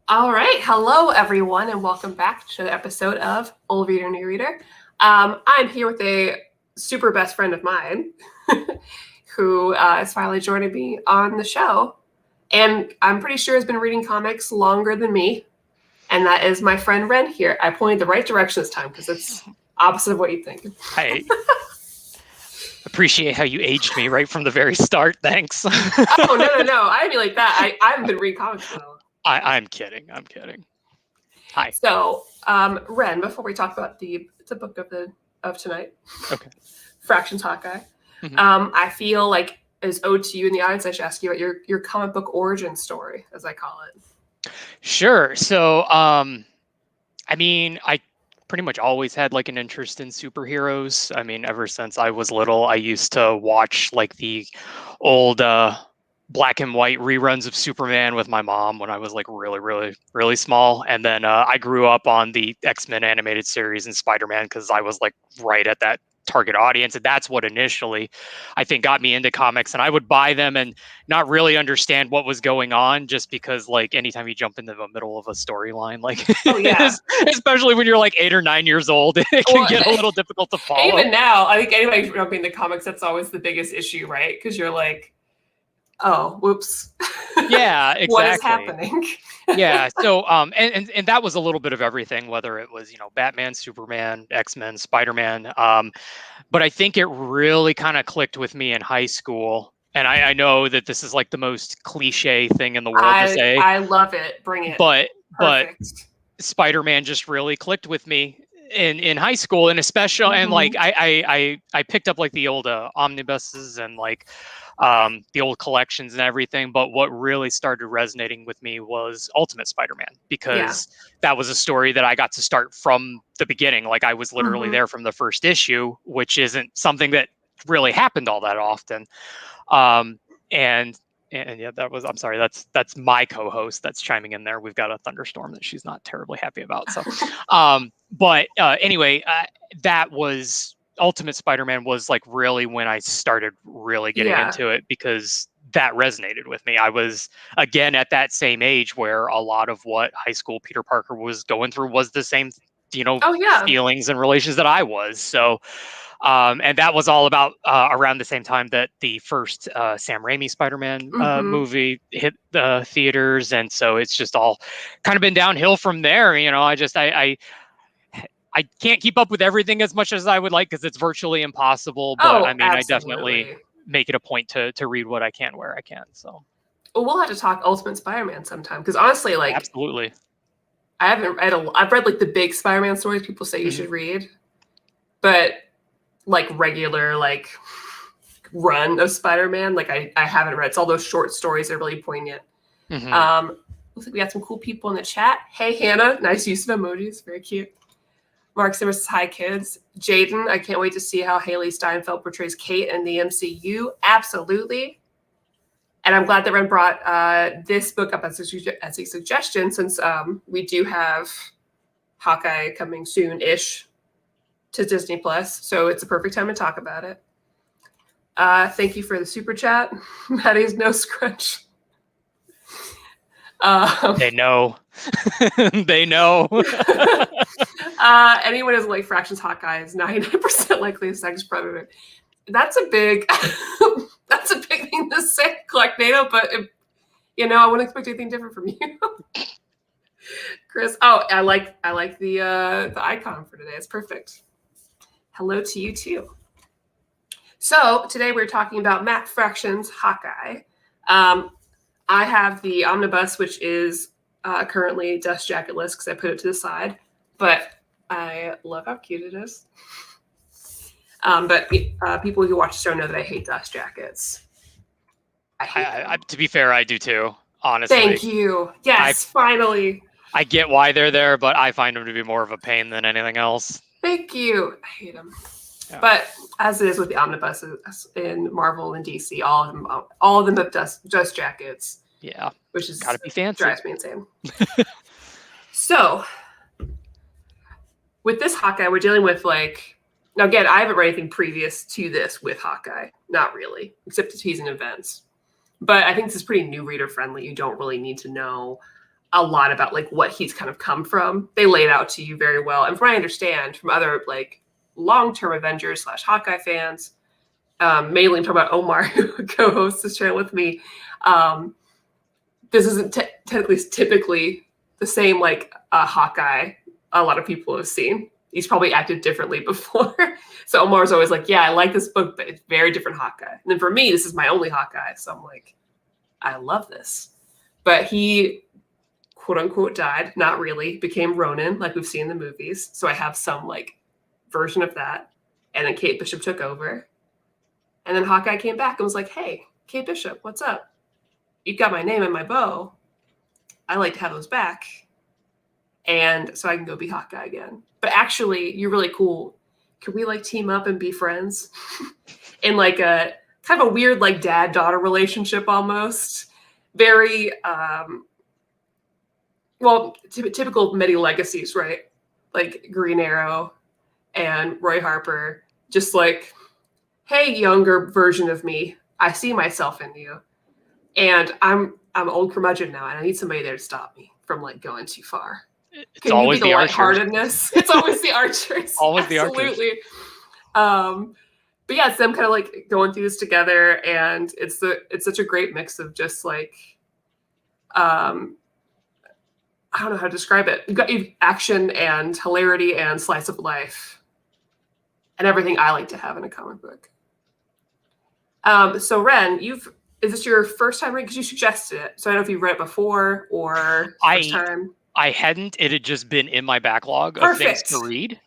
All right. Hello, everyone, and welcome back to the episode of Old Reader, New Reader. I'm here with a super best friend of mine who is finally joining me on the show. And I'm pretty sure has been reading comics longer than me. And that is my friend Ren here. I pointed the right direction this time because it's opposite of what you think. I appreciate how you aged me right from the very start. Thanks. Oh, no. I didn't mean like that. I haven't been reading comics for that long. I'm kidding. Hi. So, Ren, before we talk about the book of tonight, Okay. Fractions Hawkeye, Mhm. I feel like as owed to you in the audience, I should ask you about your comic book origin story, as I call it. Sure. So, I pretty much always had like an interest in superheroes. I mean, ever since I was little, I used to watch like the old black and white reruns of Superman with my mom when I was like really small. And then I grew up on the X-Men animated series and Spider-Man because I was like right at that target audience. And that's what initially I think got me into comics. And I would buy them and not really understand what was going on just because like anytime you jump into the middle of a storyline, like Oh yeah. especially when you're like 8 or 9 years old, it can get a little difficult to follow. Even now, I think anybody jumping into comics, that's always the biggest issue, right? Because you're like, oh, whoops. Yeah, exactly. What is happening? Yeah. So and that was a little bit of everything, whether it was, Batman, Superman, X-Men, Spider-Man. But I think it really kind of clicked with me in high school. And I know that this is like the most cliche thing in the world to say. I love it. Bring it. But Perfect. Spider-Man just really clicked with me in high school, and especially and like I picked up like the old omnibuses and like the old collections and everything. But what really started resonating with me was Ultimate Spider-Man, because that was a story that I got to start from the beginning. Like I was literally there from the first issue, which isn't something that really happened all that often. And yeah, I'm sorry, that's my co-host that's chiming in there. We've got a thunderstorm that she's not terribly happy about. So, but anyway, that was Ultimate Spider-Man was like really when I started really getting into it, because that resonated with me. I was again at that same age where a lot of what high school Peter Parker was going through was the same, feelings and relations that I was. So, and that was all about around the same time that the first Sam Raimi Spider-Man movie hit the theaters, and so it's just all kind of been downhill from there. I can't keep up with everything as much as I would like because it's virtually impossible. But I definitely make it a point to read what I can where I can. So, well, we'll have to talk Ultimate Spider-Man sometime, because honestly, like, absolutely, I've read like the big Spider-Man stories people say you should read, but like regular like run of Spider-Man, like I haven't read. It's all those short stories that are really poignant. Looks like we got some cool people in the chat. Hey Hannah, nice use of emojis, very cute. Mark Zimmer says hi kids. Jaden, I can't wait to see how Haley Steinfeld portrays Kate in the MCU. Absolutely. And I'm glad that Ren brought this book up as a suggestion, since we do have Hawkeye coming soon-ish to Disney Plus, so it's a perfect time to talk about it. Thank you for the super chat. Maddie's no scrunch. They know. They know. Anyone who's like Fractions Hawkeye is 99% likely a sex predator. That's a big thing to say, collect NATO, but I wouldn't expect anything different from you. Chris, I like the icon for today. It's perfect. Hello to you too. So today we're talking about Matt Fractions Hawkeye. I have the omnibus, which is currently dust jacketless because I put it to the side, but I love how cute it is. But people who watch the show know that I hate dust jackets. To be fair, I do too, honestly. Thank you. Yes, finally. I get why they're there, but I find them to be more of a pain than anything else. Thank you. I hate them. Yeah. But as it is with the omnibuses in Marvel and DC, all of them have dust jackets. Yeah, which is gotta be fancy. Drives me insane. So, with this Hawkeye, we're dealing with now again, I haven't read anything previous to this with Hawkeye, not really, except he's in events. But I think this is pretty new reader friendly. You don't really need to know a lot about like what he's kind of come from. They laid out to you very well. And from what I understand from other like long-term Avengers / Hawkeye fans, mainly talking about Omar, who co-hosts this channel with me. This isn't typically the same like Hawkeye a lot of people have seen. He's probably acted differently before. So Omar's always like, yeah, I like this book, but it's very different Hawkeye. And then for me, this is my only Hawkeye. So I'm like, I love this. But he, quote unquote, died. Not really. Became Ronin, like we've seen in the movies. So I have some like version of that. And then Kate Bishop took over. And then Hawkeye came back and was like, hey, Kate Bishop, what's up? You've got my name and my bow. I like to have those back. And so I can go be Hawkeye again. But actually, you're really cool. Could we like team up and be friends? In like a kind of a weird like dad-daughter relationship almost. Very, typical many legacies, right? Like Green Arrow and Roy Harper. Just like, hey, younger version of me, I see myself in you. And I'm old curmudgeon now, and I need somebody there to stop me from like going too far. It's always the lightheartedness. It's always the archers. Always the archers. Absolutely. But yeah, it's them kind of like going through this together, and it's such a great mix of just like, I don't know how to describe it. You've got action and hilarity and slice of life, and everything I like to have in a comic book. So Ren, is this your first time reading? Because you suggested it. So I don't know if you've read it before or first time. I hadn't. It had just been in my backlog Perfect. Of things to read.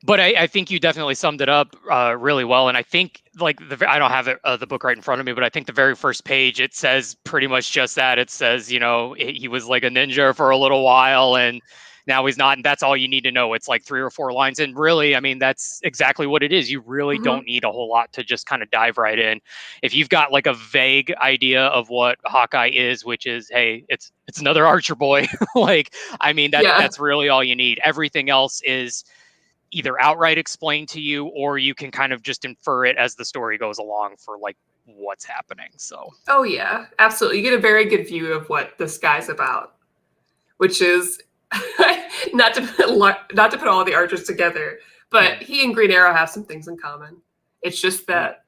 But I think you definitely summed it up really well. And I think like I don't have the book right in front of me, but I think the very first page, it says pretty much just that. It says, he was like a ninja for a little while and now he's not. And that's all you need to know. It's like 3 or 4 lines. And really, I mean, that's exactly what it is. You really don't need a whole lot to just kind of dive right in. If you've got like a vague idea of what Hawkeye is, which is, hey, it's another Archer boy. Like, I mean, that's really all you need. Everything else is either outright explained to you, or you can kind of just infer it as the story goes along for like what's happening. So. Oh yeah, absolutely. You get a very good view of what this guy's about, which is not to put all the Archers together, but he and Green Arrow have some things in common. It's just that,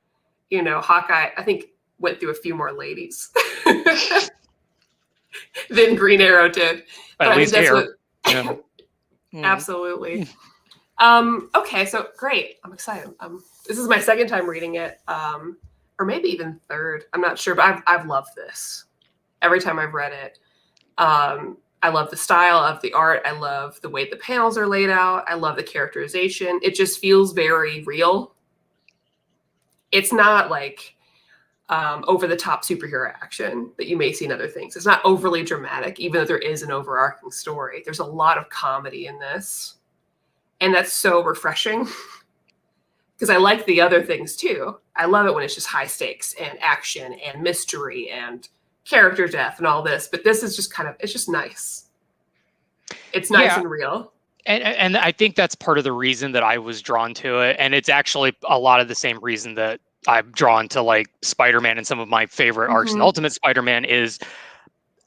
Hawkeye, I think, went through a few more ladies than Green Arrow did. At least hair. Yeah. Absolutely. Okay, so great. I'm excited. This is my second time reading it, or maybe even third. I'm not sure, but I've loved this. Every time I've read it, I love the style of the art. I love the way the panels are laid out. I love the characterization. It just feels very real. It's not like over-the-top superhero action that you may see in other things. It's not overly dramatic, even though there is an overarching story. There's a lot of comedy in this. And that's so refreshing because I like the other things too. I love it when it's just high stakes and action and mystery and character death and all this. But this is just it's just nice. It's nice and real. And I think that's part of the reason that I was drawn to it. And it's actually a lot of the same reason that I'm drawn to like Spider-Man and some of my favorite arcs in Ultimate Spider-Man is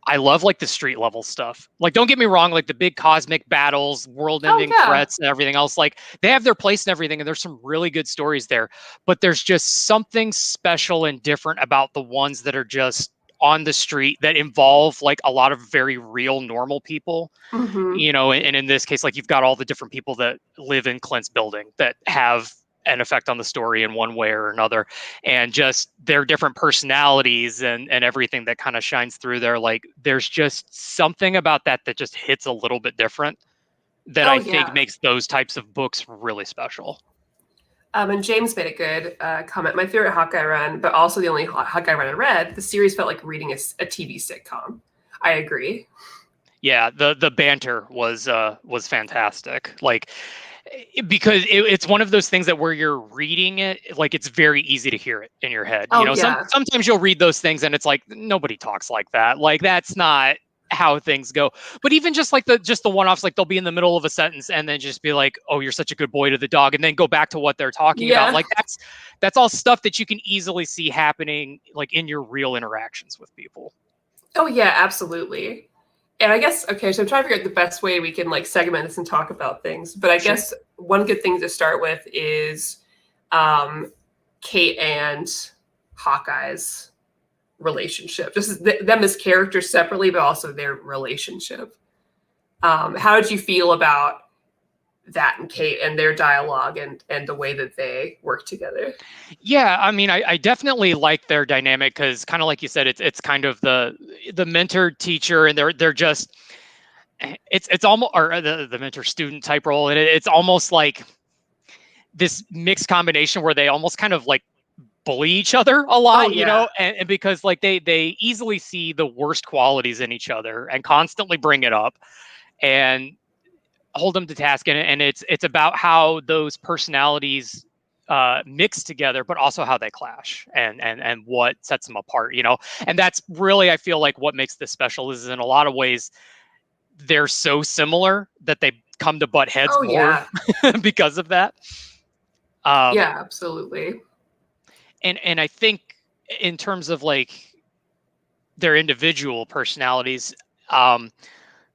I love like the street level stuff. Like, don't get me wrong, like the big cosmic battles, world ending threats and everything else, like they have their place and everything. And there's some really good stories there, but there's just something special and different about the ones that are just on the street that involve like a lot of very real, normal people, and in this case, like you've got all the different people that live in Clint's building that have an effect on the story in one way or another, and just their different personalities and everything that kind of shines through there. Like there's just something about that just hits a little bit different that I think makes those types of books really special. And James made a good comment. My favorite Hawkeye run, but also the only Hawkeye run I read, the series felt like reading a TV sitcom. I agree. Yeah, the banter was fantastic. Like, because it's one of those things that where you're reading it, like it's very easy to hear it in your head. Sometimes you'll read those things and it's like nobody talks like that. Like that's not how things go. But even just like the one-offs, like they'll be in the middle of a sentence and then just be like, "Oh, you're such a good boy" to the dog, and then go back to what they're talking about. Like that's all stuff that you can easily see happening like in your real interactions with people. Oh yeah, absolutely. And I guess, okay, so I'm trying to figure out the best way we can like segment this and talk about things. But I guess one good thing to start with is Kate and Hawkeye's relationship. Just them as characters separately, but also their relationship. How did you feel about that and Kate and their dialogue and the way that they work together? Yeah, I mean, I definitely like their dynamic because, kind of like you said, it's kind of the mentor teacher, and they're just it's almost, or the mentor student type role, and it's almost like this mixed combination where they almost kind of like bully each other a lot, you know, and because like they easily see the worst qualities in each other and constantly bring it up and hold them to task, and it's about how those personalities mix together, but also how they clash and what sets them apart, you know. And that's really, I feel like, what makes this special is in a lot of ways they're so similar that they come to butt heads more because of that. Yeah, absolutely. And I think in terms of like their individual personalities,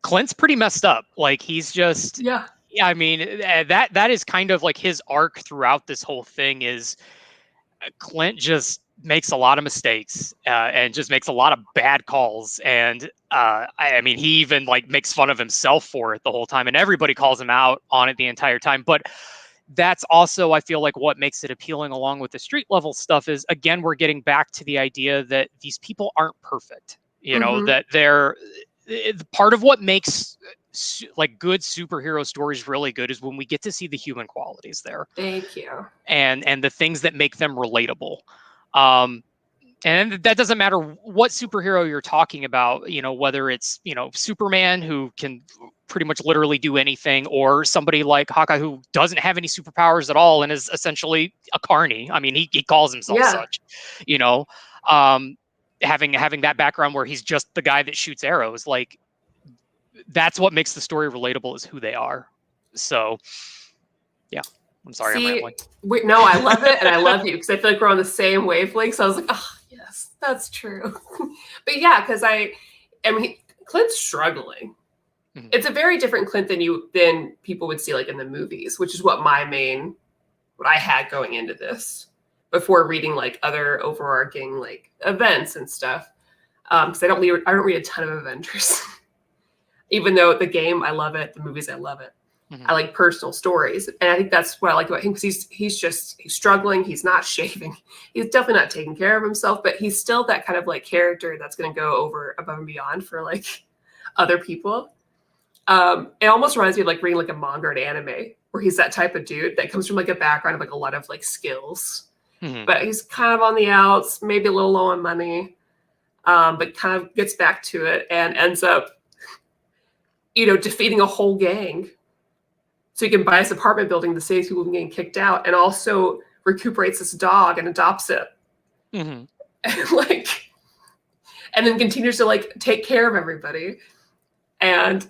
Clint's pretty messed up. Like he's just, I mean, that is kind of like his arc throughout this whole thing is Clint just makes a lot of mistakes and just makes a lot of bad calls. And I mean, he even like makes fun of himself for it the whole time, and everybody calls him out on it the entire time. But that's also, I feel like, what makes it appealing along with the street level stuff is, again, we're getting back to the idea that these people aren't perfect, you know, that they're part of what makes like good superhero stories really good is when we get to see the human qualities there. Thank you. And the things that make them relatable. And that doesn't matter what superhero you're talking about, you know, whether it's, you know, Superman, who can pretty much literally do anything, or somebody like Hawkeye, who doesn't have any superpowers at all and is essentially a carny. I mean, he calls himself such, you know, having that background where he's just the guy that shoots arrows. Like, that's what makes the story relatable, is who they are. So, yeah. I'm sorry, I'm rambling. No, I love it, and I love you, because I feel like we're on the same wavelength. So I was like, oh, yes, that's true. But yeah, because I mean, Clint's struggling. It's a very different Clint than people would see like in the movies, which is what I had going into this before reading like other overarching like events and stuff. Because I don't read a ton of Avengers, even though the game I love it, the movies I love it. I like personal stories, and I think that's what I like about him, because he's struggling. He's not shaving. He's definitely not taking care of himself, but he's still that kind of like character that's going to go over above and beyond for like other people. It almost reminds me of like reading like a manga or an anime, where he's that type of dude that comes from like a background of like a lot of like skills, but he's kind of on the outs, maybe a little low on money, but kind of gets back to it and ends up, you know, defeating a whole gang. So he can buy this apartment building to save people from getting kicked out, and also recuperates this dog and adopts it. And like, and then continues to like take care of everybody. And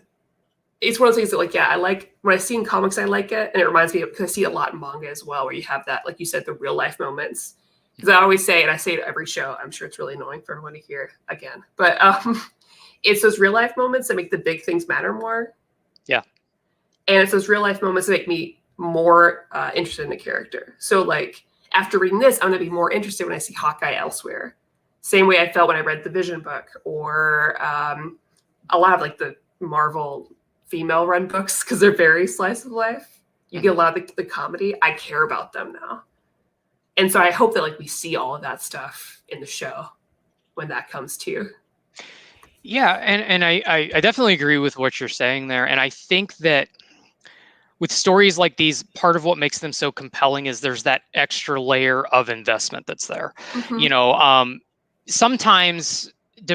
it's one of those things that like, yeah, I like when I see in comics, I like it. And it reminds me of, because I see it a lot in manga as well, where you have that, like you said, the real life moments. Because I always say, and I say it every show, I'm sure it's really annoying for everyone to hear again, but it's those real life moments that make the big things matter more. Yeah. And it's those real life moments that make me more interested in the character. So like after reading this, I'm going to be more interested when I see Hawkeye elsewhere. Same way I felt when I read the Vision book, or a lot of like the Marvel female run books, because they're very slice of life. You get a lot of the comedy. I care about them now. And so I hope that like we see all of that stuff in the show when that comes to. Yeah, and I definitely agree with what you're saying there. And I think that with stories like these, part of what makes them so compelling is there's that extra layer of investment that's there. You know, sometimes,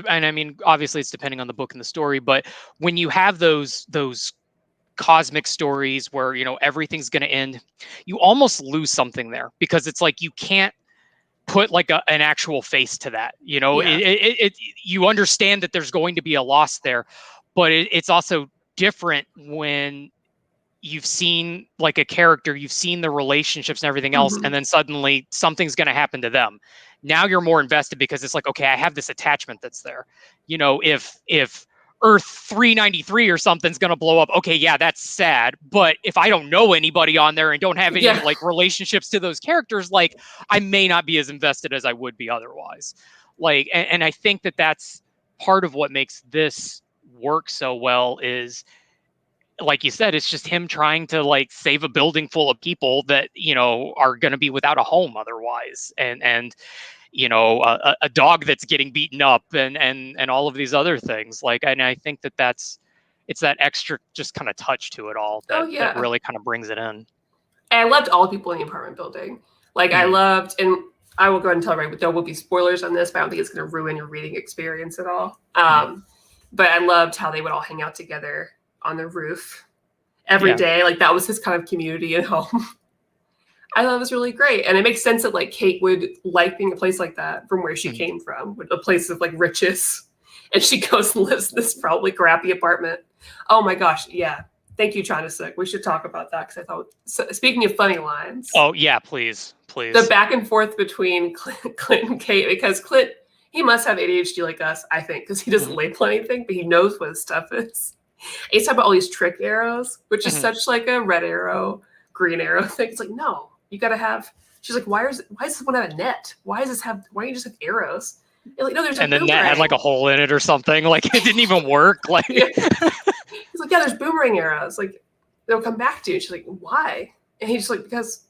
and I mean, obviously it's depending on the book and the story, but when you have those cosmic stories where, you know, everything's going to end, you almost lose something there, because it's like you can't put like an actual face to that. You know, you understand that there's going to be a loss there, but it's also different when you've seen like a character, you've seen the relationships and everything else, and then suddenly something's going to happen to them. Now you're more invested, because it's like, okay, I have this attachment that's there. You know, if Earth 393 or something's going to blow up. Okay, yeah, that's sad. But if I don't know anybody on there and don't have any like relationships to those characters, like I may not be as invested as I would be otherwise. Like, and I think that that's part of what makes this work so well is, like you said, it's just him trying to like save a building full of people that, you know, are going to be without a home otherwise. And, you know, a dog that's getting beaten up and all of these other things. Like, and I think that it's that extra just kind of touch to it all that really kind of brings it in. And I loved all the people in the apartment building. Like I loved, and I will go ahead and tell right, but there will be spoilers on this, but I don't think it's going to ruin your reading experience at all. But I loved how they would all hang out together on the roof every day. Like that was his kind of community and home. I thought it was really great. And it makes sense that like Kate would like being a place like that from where she came from, a place of like riches. And she goes and lives in this probably crappy apartment. Oh my gosh. Yeah. Thank you, China Sick. We should talk about that because I thought, speaking of funny lines. Oh yeah, please. The back and forth between Clint and Kate, because Clint, he must have ADHD like us, I think, because he doesn't label anything, but he knows what his stuff is. And he's talking about all these trick arrows, which is such like a red arrow, green arrow thing. It's like, no, you got to have. She's like, why does this one have a net? Why don't you just have arrows? You're like, no, there's and the net had like a hole in it or something. Like it didn't even work. Like he's like, yeah, there's boomerang arrows. Like they'll come back to you. And she's like, why? And he's just like, because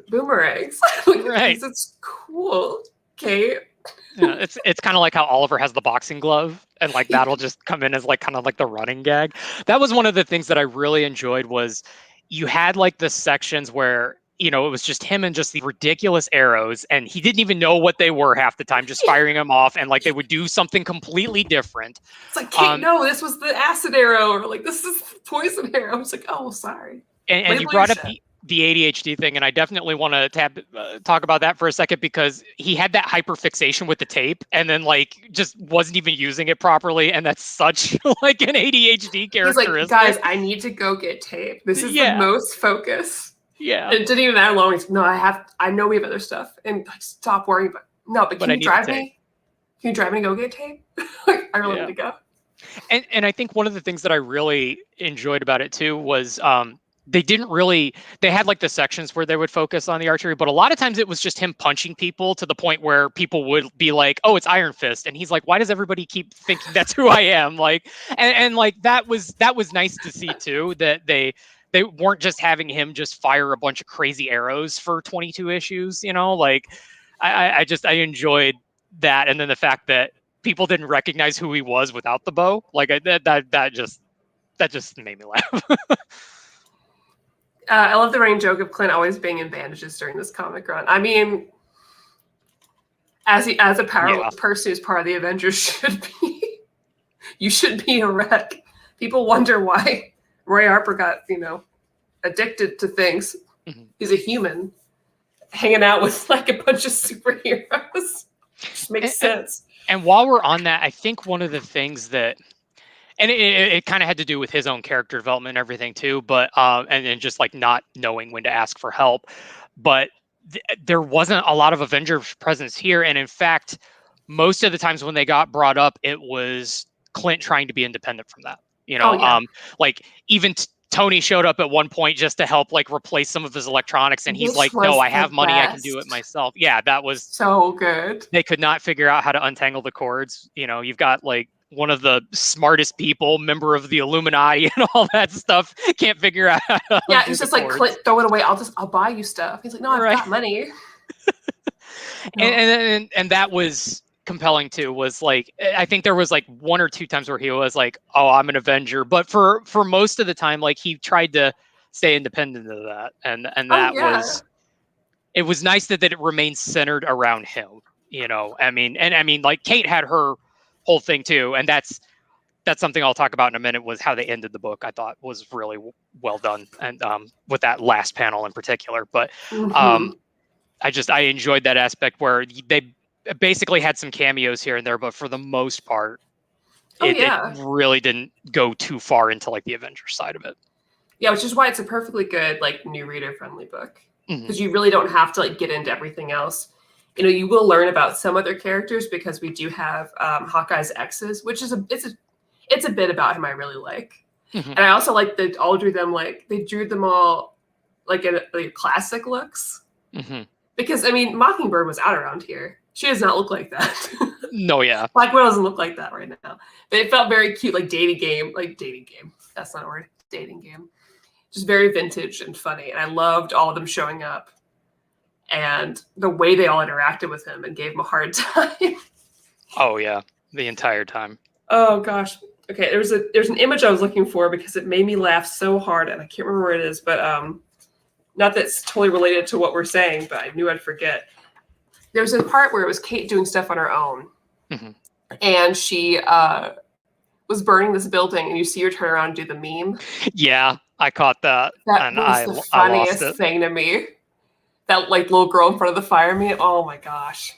boomerangs. Like, right. It's cool. Okay. Yeah, it's kind of like how Oliver has the boxing glove, and like that'll just come in as like kind of like the running gag. That was one of the things that I really enjoyed was you had like the sections where, you know, it was just him and just the ridiculous arrows, and he didn't even know what they were half the time, just firing them off, and like they would do something completely different. It's like, Kate, no, this was the acid arrow, or like this is the poison arrow. I was like, oh, sorry. And you brought up the ADHD thing, and I definitely want to talk about that for a second, because he had that hyperfixation with the tape and then like just wasn't even using it properly, and that's such like an ADHD characteristic. He's like, guys, I need to go get tape. This is the most focus. Yeah. It didn't even matter long. He's like, no, I know we have other stuff, and stop worrying about. No, but can you drive me? Can you drive me to go get tape? Like, I really need to go. And I think one of the things that I really enjoyed about it too was they had like the sections where they would focus on the archery, but a lot of times it was just him punching people to the point where people would be like, oh, it's Iron Fist. And he's like, why does everybody keep thinking that's who I am? Like, and like, that was nice to see too, that they weren't just having him just fire a bunch of crazy arrows for 22 issues, you know, like I enjoyed that. And then the fact that people didn't recognize who he was without the bow, like that just made me laugh. I love the running joke of Clint always being in bandages during this comic run. I mean, as a powerless person who's part of the Avengers you should be a wreck. People wonder why Roy Harper got, addicted to things. Mm-hmm. He's a human hanging out with like a bunch of superheroes. Just makes sense. And while we're on that, I think one of the things that, and it kind of had to do with his own character development and everything too, but and just like not knowing when to ask for help. But there wasn't a lot of Avenger presence here, and in fact, most of the times when they got brought up, it was Clint trying to be independent from that. Like even Tony showed up at one point just to help like replace some of his electronics, and he's like, "No, I have money, I can do it myself." Yeah, that was so good. They could not figure out how to untangle the cords. You've got like one of the smartest people, member of the Illuminati and all that stuff, can't figure out how to it's just like, Clint, throw it away. I'll buy you stuff. He's like, no, I've got money. And that was compelling too. Was like, I think there was like one or two times where he was like, oh, I'm an Avenger. But for most of the time, like he tried to stay independent of that. And that it was nice that it remained centered around him, I mean, like Kate had her whole thing too, and that's something I'll talk about in a minute, was how they ended the book. I thought was really well done, and with that last panel in particular. But I enjoyed that aspect where they basically had some cameos here and there, but for the most part, it really didn't go too far into like the Avengers side of it. Yeah, which is why it's a perfectly good like new reader friendly book, because you really don't have to like get into everything else. You will learn about some other characters because we do have Hawkeye's exes, which is it's a bit about him I really like. Mhm. And I also like they all drew them they drew them all like in like classic looks. Mhm. Because I mean, Mockingbird was out around here. She does not look like that. No, yeah. Black Widow doesn't look like that right now. But it felt very cute, like dating game. That's not a word. Dating game. Just very vintage and funny. And I loved all of them showing up. And the way they all interacted with him and gave him a hard time. Oh yeah, the entire time. Oh gosh. Okay, there's an image I was looking for because it made me laugh so hard, and I can't remember where it is, but not that it's totally related to what we're saying, but I knew I'd forget. There was a part where it was Kate doing stuff on her own, Mhm. and she was burning this building, and you see her turn around and do the meme. Yeah, I caught that, That and was the I lost funniest it. thing to me. That like little girl in front of the fire meme. Oh my gosh.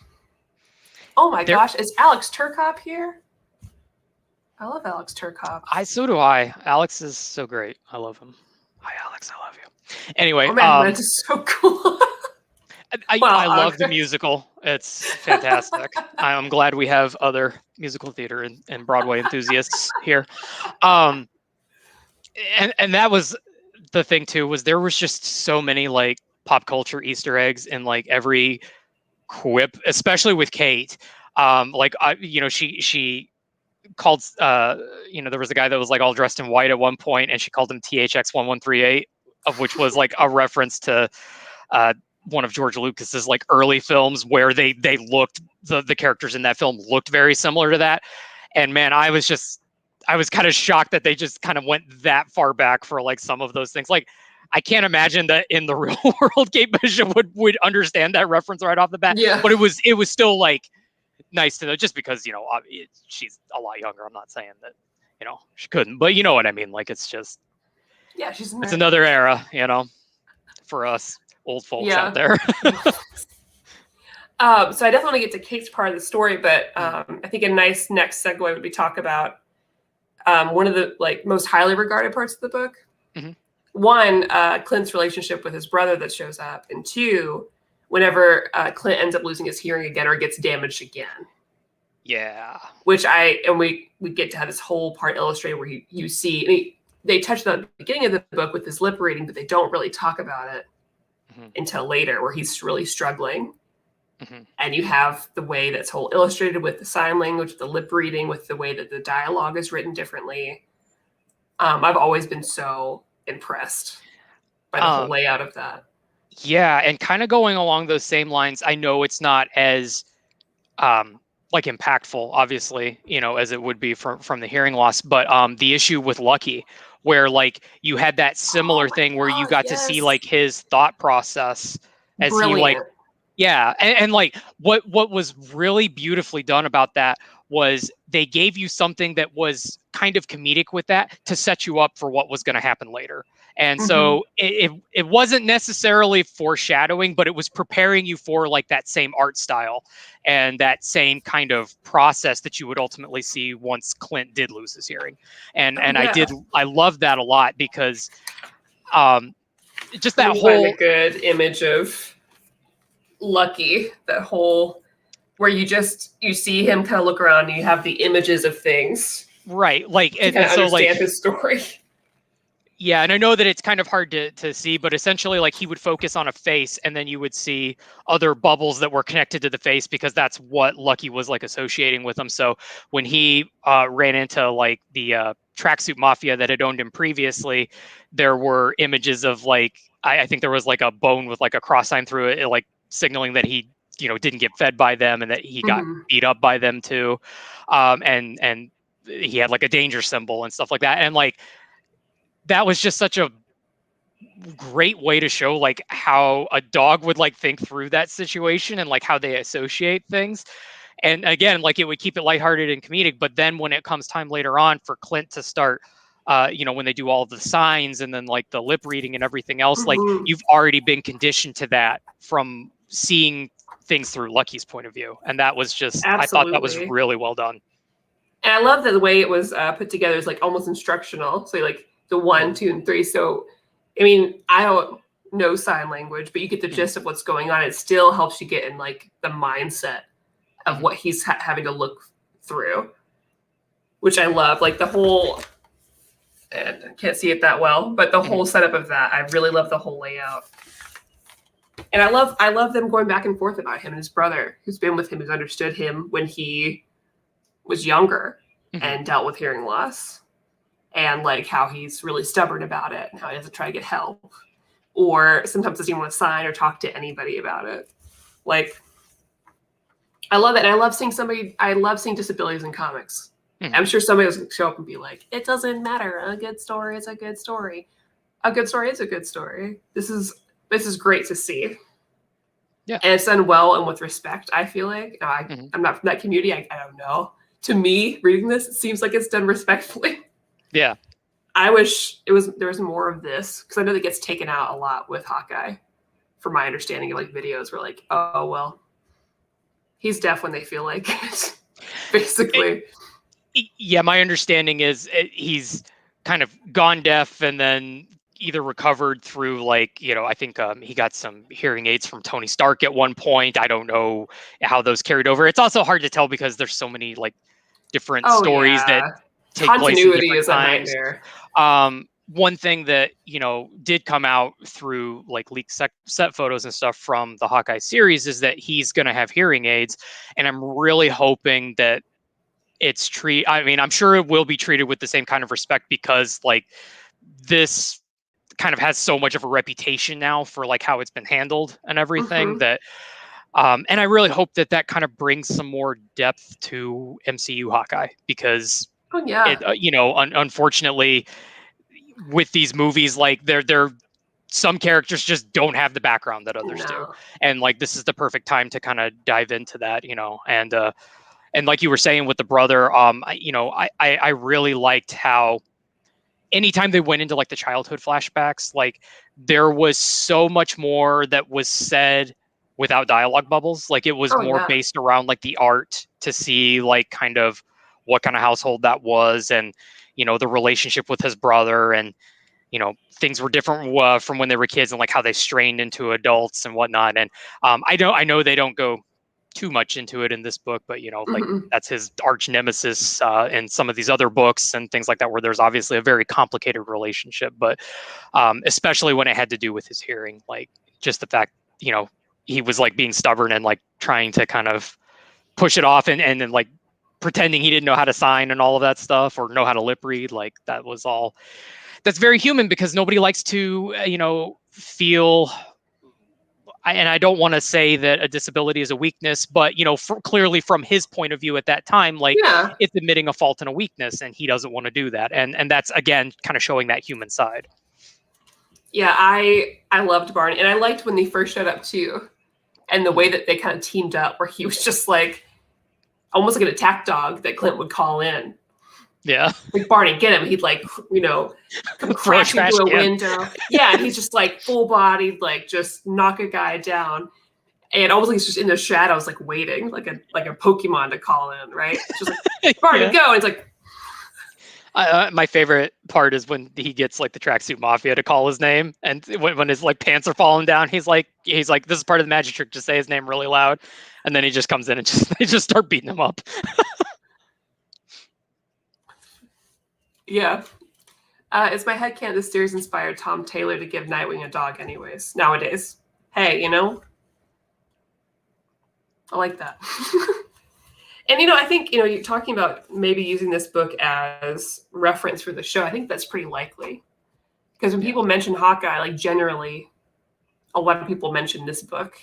Oh my gosh. Is Alex Turcotte here? I love Alex Turcotte. So do I. Alex is so great. I love him. Hi, Alex. I love you. Anyway, Oh man, Rent is so cool. I love the musical. It's fantastic. I'm glad we have other musical theater and Broadway enthusiasts here. And that was the thing too, was there was just so many like pop culture Easter eggs in like every quip, especially with Kate. She called there was a guy that was like all dressed in white at one point, and she called him THX-1138, of which was like a reference to one of George Lucas's like early films where they looked the characters in that film looked very similar to that. And man, I was kind of shocked that they just kind of went that far back for like some of those things. Like I can't imagine that in the real world Kate Bishop would understand that reference right off the bat. Yeah. But it was still like nice to know, just because she's a lot younger. I'm not saying that she couldn't, but you know what I mean. Like it's just it's another era, for us old folks out there. So I definitely want to get to Kate's part of the story, but I think a nice next segue would be talk about one of the like most highly regarded parts of the book. Mm-hmm. One, Clint's relationship with his brother that shows up, and two, whenever Clint ends up losing his hearing again or gets damaged again. Yeah. Which we get to have this whole part illustrated where you see, they touched on the beginning of the book with his lip reading, but they don't really talk about it until later, where he's really struggling. Mm-hmm. And you have the way that's whole illustrated with the sign language, the lip reading, with the way that the dialogue is written differently. I've always been so impressed by the whole layout of that. Yeah, and kind of going along those same lines, I know it's not as like impactful, obviously, as it would be from the hearing loss, but the issue with Lucky, where like you had that similar thing where you got to see like his thought process as Brilliant. He like, yeah, and like what was really beautifully done about that was they gave you something that was kind of comedic with that to set you up for what was going to happen later. And so it wasn't necessarily foreshadowing, but it was preparing you for like that same art style and that same kind of process that you would ultimately see once Clint did lose his hearing. And I loved that a lot because just that whole a good image of Lucky, that whole where you see him kind of look around and you have the images of things. Right. Like, and so understand like his story. Yeah, and I know that it's kind of hard to see, but essentially like he would focus on a face and then you would see other bubbles that were connected to the face because that's what Lucky was like associating with him. So when he ran into like the tracksuit mafia that had owned him previously, there were images of like, I think there was like a bone with like a cross sign through it, like signaling that he, didn't get fed by them and that he got beat up by them too. And he had like a danger symbol and stuff like that. And like, that was just such a great way to show like how a dog would like think through that situation and like how they associate things. And again, like it would keep it lighthearted and comedic. But then when it comes time later on for Clint to start, when they do all of the signs and then like the lip reading and everything else, like you've already been conditioned to that from seeing things through Lucky's point of view. And that was just, Absolutely. I thought that was really well done. And I love that the way it was put together is like almost instructional. So like, the 1, 2, and 3. So, I mean, I don't know sign language, but you get the gist of what's going on. It still helps you get in like the mindset of what he's having to look through. which I love. Like the whole, and I can't see it that well, but the whole setup of that, I really love the whole layout. And I love them going back and forth about him and his brother, who's been with him, who's understood him when he was younger and dealt with hearing loss, and like how he's really stubborn about it and how he doesn't try to get help, or sometimes doesn't even want to sign or talk to anybody about it. Like, I love it. And I love seeing disabilities in comics. I'm sure somebody will show up and be like, it doesn't matter. A good story is a good story. A good story is a good story. This is great to see. Yeah. And it's done well and with respect, I feel like. I'm not from that community. I don't know. To me, reading this, it seems like it's done respectfully. Yeah. I wish there was more of this, because I know that gets taken out a lot with Hawkeye, from my understanding of like videos where like, oh, well, he's deaf when they feel like it, basically. Yeah, my understanding is he's kind of gone deaf and then either recovered through like, I think he got some hearing aids from Tony Stark at one point. I don't know how those carried over. It's also hard to tell because there's so many like different stories that take continuity place in different is times. a nightmare. One thing that, did come out through like leaked set photos and stuff from the Hawkeye series is that he's going to have hearing aids. And I'm really hoping that I'm sure it will be treated with the same kind of respect, because like this kind of has so much of a reputation now for like how it's been handled and everything that, and I really hope that kind of brings some more depth to MCU Hawkeye, because unfortunately with these movies, like they're some characters just don't have the background that others do. And like, this is the perfect time to kind of dive into that, and like you were saying with the brother, I really liked how anytime they went into like the childhood flashbacks, like there was so much more that was said without dialogue bubbles. Like it was more based around like the art, to see like kind of what kind of household that was, and the relationship with his brother, and things were different from when they were kids, and like how they strained into adults and whatnot. And I know they don't go too much into it in this book, but like that's his arch nemesis in some of these other books and things like that, where there's obviously a very complicated relationship, but especially when it had to do with his hearing, like just the fact he was like being stubborn and like trying to kind of push it off, and then like pretending he didn't know how to sign and all of that stuff, or know how to lip read. Like that's very human, because nobody likes to feel, and I don't want to say that a disability is a weakness, but clearly from his point of view at that time, like it's admitting a fault and a weakness, and he doesn't want to do that, and that's again kind of showing that human side. Yeah, I loved Barney, and I liked when they first showed up too, and the way that they kind of teamed up, where he was just like almost like an attack dog that Clint would call in. Yeah. Like, Barney, get him. He'd like, come crashing through a window. Yeah, and he's just like full bodied, like just knock a guy down. And almost like he's just in the shadows, like waiting, like a Pokemon to call in, right? Just like, Barney, go. And it's like, my favorite part is when he gets like the Tracksuit Mafia to call his name, and when his like pants are falling down, he's like, this is part of the magic trick, to say his name really loud, and then he just comes in and they just start beating him up. Yeah. It's my headcanon this series inspired Tom Taylor to give Nightwing a dog anyways, nowadays. Hey, I like that. And, I think, you're talking about maybe using this book as reference for the show. I think that's pretty likely. Because when people mention Hawkeye, like generally, a lot of people mention this book.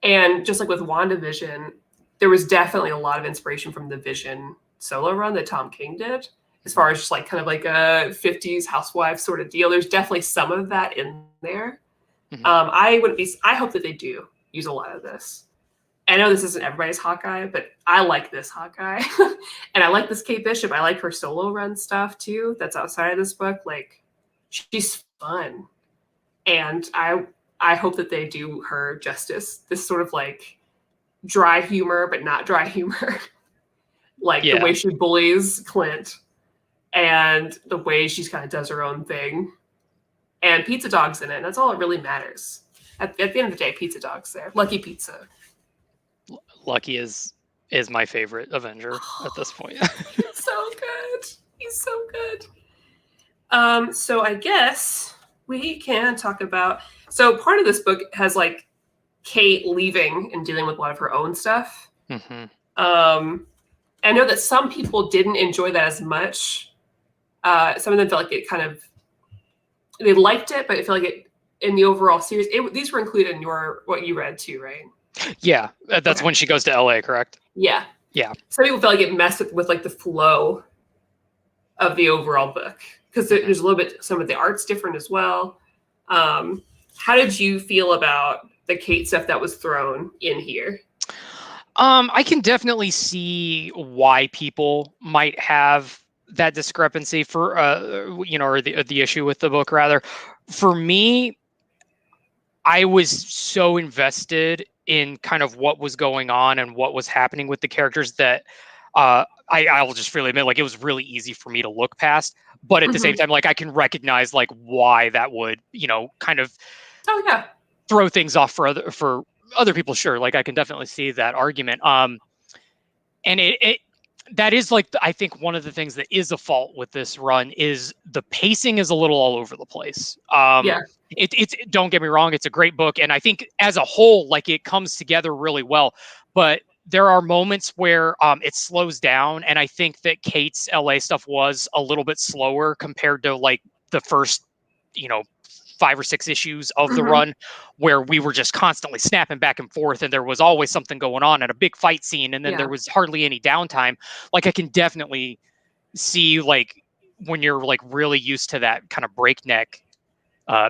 And just like with WandaVision, there was definitely a lot of inspiration from the Vision solo run that Tom King did, as far as just like kind of like a 50s housewife sort of deal. There's definitely some of that in there. I hope that they do use a lot of this. I know this isn't everybody's Hawkeye, but I like this Hawkeye. And I like this Kate Bishop. I like her solo run stuff too. That's outside of this book. Like, she's fun. And I hope that they do her justice. This sort of like dry humor, but not dry humor. Like the way she bullies Clint, and the way she's kind of does her own thing. And Pizza Dog's in it. And that's all that really matters. At the end of the day, Pizza Dog's there. Lucky Pizza. Lucky is is my favorite Avenger at this point. He's so good. He's so good. So I guess we can talk about. So part of this book has like Kate leaving and dealing with a lot of her own stuff. Mm-hmm. I know that some people didn't enjoy that as much. Some of them felt like it kind of, they liked it, but I feel like it in the overall series. These were included in what you read too, right? Yeah, that's when she goes to LA, correct? Yeah. Yeah. Some people felt like it messed with like the flow of the overall book because there's a little bit. Some of the art's different as well. How did you feel about the Kate stuff that was thrown in here? I can definitely see why people might have that discrepancy for, or the issue with the book rather. For me, I was so invested in kind of what was going on and what was happening with the characters that I will just freely admit, like, it was really easy for me to look past. But at the same time, like, I can recognize like why that would, kind of throw things off for other people. Sure, like I can definitely see that argument. And it that is like, I think one of the things that is a fault with this run is the pacing is a little all over the place. It's don't get me wrong, it's a great book, and I think as a whole, like, it comes together really well. But there are moments where it slows down, and I think that Kate's LA stuff was a little bit slower compared to like the first, 5 or 6 issues of the run, where we were just constantly snapping back and forth, and there was always something going on and a big fight scene, and then there was hardly any downtime. Like, I can definitely see, like, when you're like really used to that kind of breakneck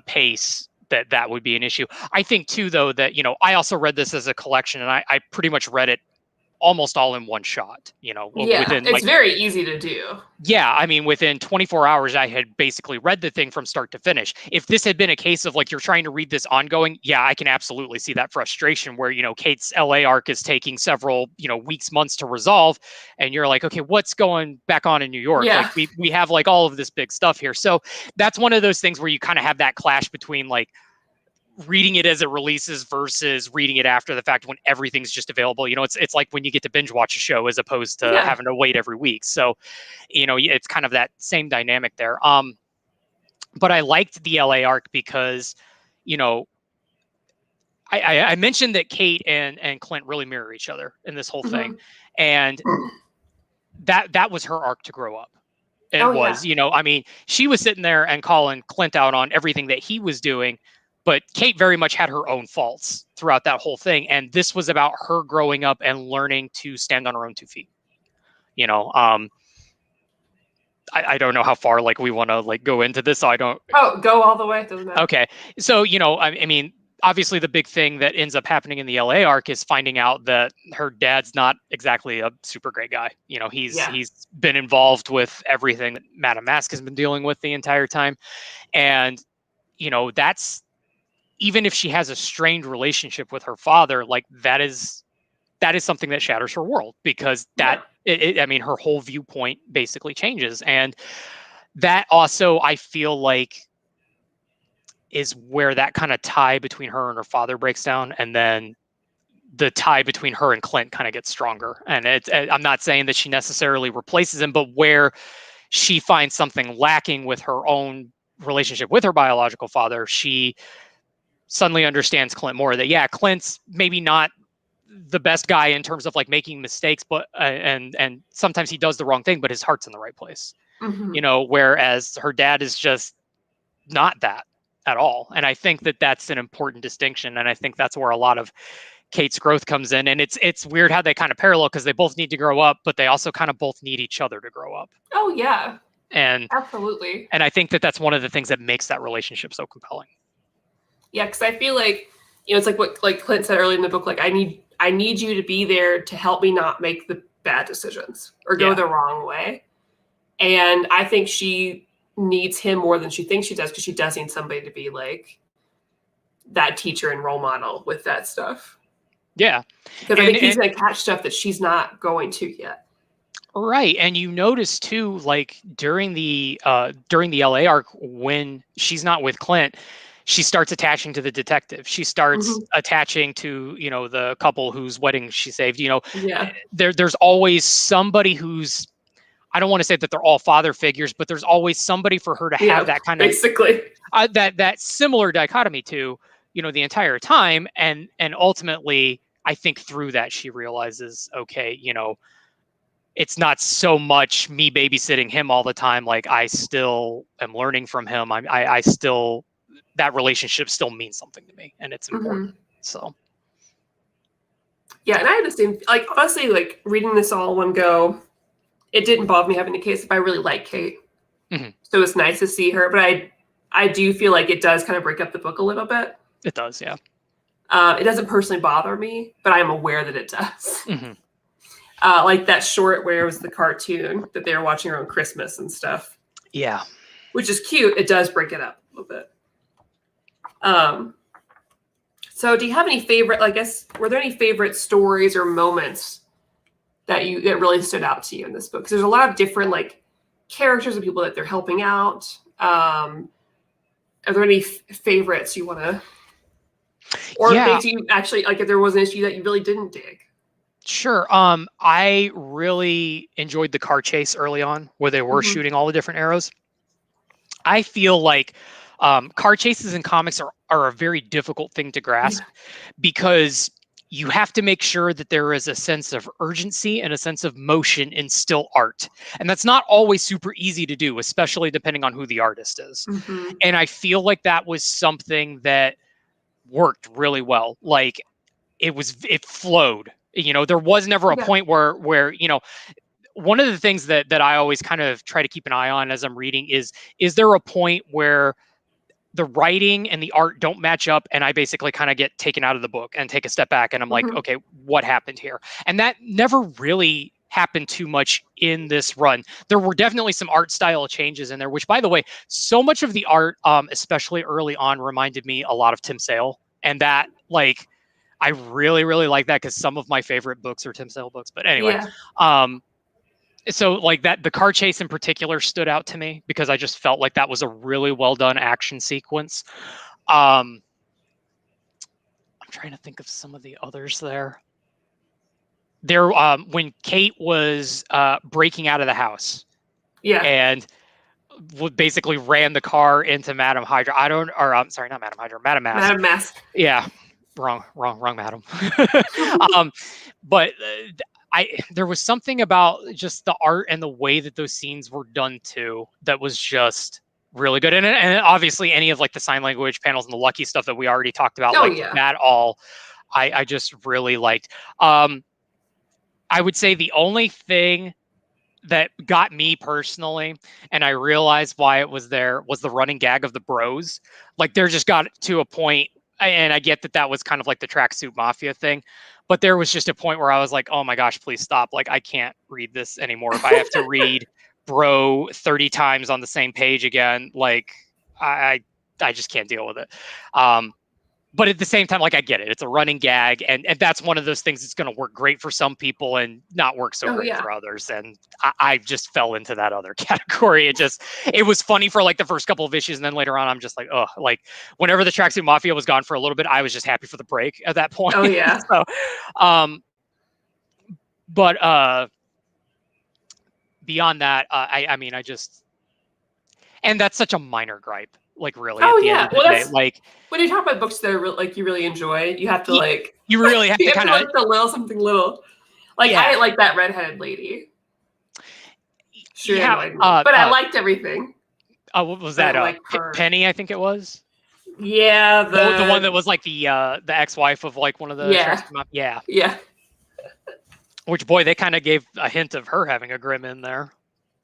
pace, that would be an issue. I think too, though, that I also read this as a collection, and I pretty much read it almost all in one shot. Within, it's very easy to do. Yeah, I mean, within 24 hours, I had basically read the thing from start to finish. If this had been a case of like you're trying to read this ongoing, yeah, I can absolutely see that frustration where, Kate's LA arc is taking several, weeks, months to resolve. And you're like, okay, what's going back on in New York? Yeah. Like we have like all of this big stuff here. So that's one of those things where you kind of have that clash between like reading it as it releases versus reading it after the fact when everything's just available. It's like when you get to binge watch a show as opposed to having to wait every week. So, it's kind of that same dynamic there. But I liked the LA arc because, I mentioned that Kate and Clint really mirror each other in this whole thing. And that was her arc to grow up. I mean, she was sitting there and calling Clint out on everything that he was doing, but Kate very much had her own faults throughout that whole thing. And this was about her growing up and learning to stand on her own 2 feet. I don't know how far like we want to like go into this. So I don't. Oh, go all the way. Doesn't matter. Okay. So, I mean, obviously the big thing that ends up happening in the LA arc is finding out that her dad's not exactly a super great guy. He's been involved with everything that Madame Mask has been dealing with the entire time. And, that's, even if she has a strained relationship with her father, like that is something that shatters her world, because I mean, her whole viewpoint basically changes. And that also, I feel like, is where that kind of tie between her and her father breaks down. And then the tie between her and Clint kind of gets stronger. And I'm not saying that she necessarily replaces him, but where she finds something lacking with her own relationship with her biological father, she suddenly understands Clint more. That Clint's maybe not the best guy in terms of like making mistakes, but and sometimes he does the wrong thing, but his heart's in the right place. Whereas her dad is just not that at all. And I think that that's an important distinction, and I think that's where a lot of Kate's growth comes in. And it's weird how they kind of parallel, because they both need to grow up, but they also kind of both need each other to grow up. Oh yeah, and absolutely. And I think that that's one of the things that makes that relationship so compelling. Yeah, because I feel like, it's like what like Clint said earlier in the book, like I need you to be there to help me not make the bad decisions or go the wrong way. And I think she needs him more than she thinks she does, because she does need somebody to be like that teacher and role model with that stuff. Yeah. Because I think he's going to catch stuff that she's not going to yet. Right. And you notice too, like during the LA arc, when she's not with Clint, she starts attaching to the detective. She starts attaching to, you know, the couple whose wedding she saved. You know, there's always somebody who's, I don't want to say that they're all father figures, but there's always somebody for her to have that kind of basically that similar dichotomy to, you know, the entire time. And ultimately, I think through that she realizes, okay, you know, it's not so much me babysitting him all the time. Like, I still am learning from him. I still, that relationship still means something to me, and it's important. So. Yeah, and I had the same, like, honestly, like, reading this all in one go, it didn't bother me having a case if I really like Kate. So it's nice to see her, but I do feel like it does kind of break up the book a little bit. It does, yeah. It doesn't personally bother me, but I'm aware that it does. Like that short where it was the cartoon that they were watching around Christmas and stuff. Yeah. Which is cute. It does break it up a little bit. So do you have any favorite, I guess, were there any favorite stories or moments that really stood out to you in this book? Because there's a lot of different, like, characters and people that they're helping out. Are there any favorites you want to, or things you actually, like, if there was an issue that you really didn't dig? Sure. I really enjoyed the car chase early on where they were shooting all the different arrows. I feel like car chases in comics are a very difficult thing to grasp because you have to make sure that there is a sense of urgency and a sense of motion in still art. And that's not always super easy to do, especially depending on who the artist is. And I feel like that was something that worked really well. Like, it flowed. You know, there was never a point where, you know, one of the things that I always kind of try to keep an eye on as I'm reading is there a point where the writing and the art don't match up and I basically kind of get taken out of the book and take a step back and I'm like, okay, what happened here? And that never really happened too much in this run. There were definitely some art style changes in there, which, by the way, so much of the art, especially early on, reminded me a lot of Tim Sale. And that, like, I really, really like that because some of my favorite books are Tim Sale books. But anyway, so like that, the car chase in particular stood out to me because I just felt like that was a really well done action sequence. I'm trying to think of some of the others there. When Kate was breaking out of the house, and basically ran the car into Madame Hydra. I'm sorry, not Madame Hydra, Madame Mask. Madame Mask. Yeah. Wrong, Madam. But there was something about just the art and the way that those scenes were done too that was just really good. And obviously any of, like, the sign language panels and the Lucky stuff that we already talked about, that all, I just really liked. I would say the only thing that got me personally, and I realized why it was there, was the running gag of the bros. Like, there just got to a point, and I get that was kind of like the tracksuit mafia thing, but there was just a point where I was like, oh my gosh, please stop. Like, I can't read this anymore. If I have to read bro 30 times on the same page again, like, I just can't deal with it. But at the same time, like, I get it. It's a running gag. And that's one of those things that's going to work great for some people and not work so great for others. And I just fell into that other category. It was funny for, like, the first couple of issues. And then later on, I'm just like, oh, like, whenever the Tracksuit Mafia was gone for a little bit, I was just happy for the break at that point. Oh, yeah. So, but beyond that, I mean, and that's such a minor gripe. Like, really, at the end of the day, like, when you talk about books that are like you really enjoy, you have to you really have to kind of look something little. Like, I like that redheaded lady. Sure, but I liked everything. What was that? Penny, I think it was. Yeah, the one that was like the ex-wife of, like, one of the yeah. Which, boy, they kind of gave a hint of her having a Grimm in there.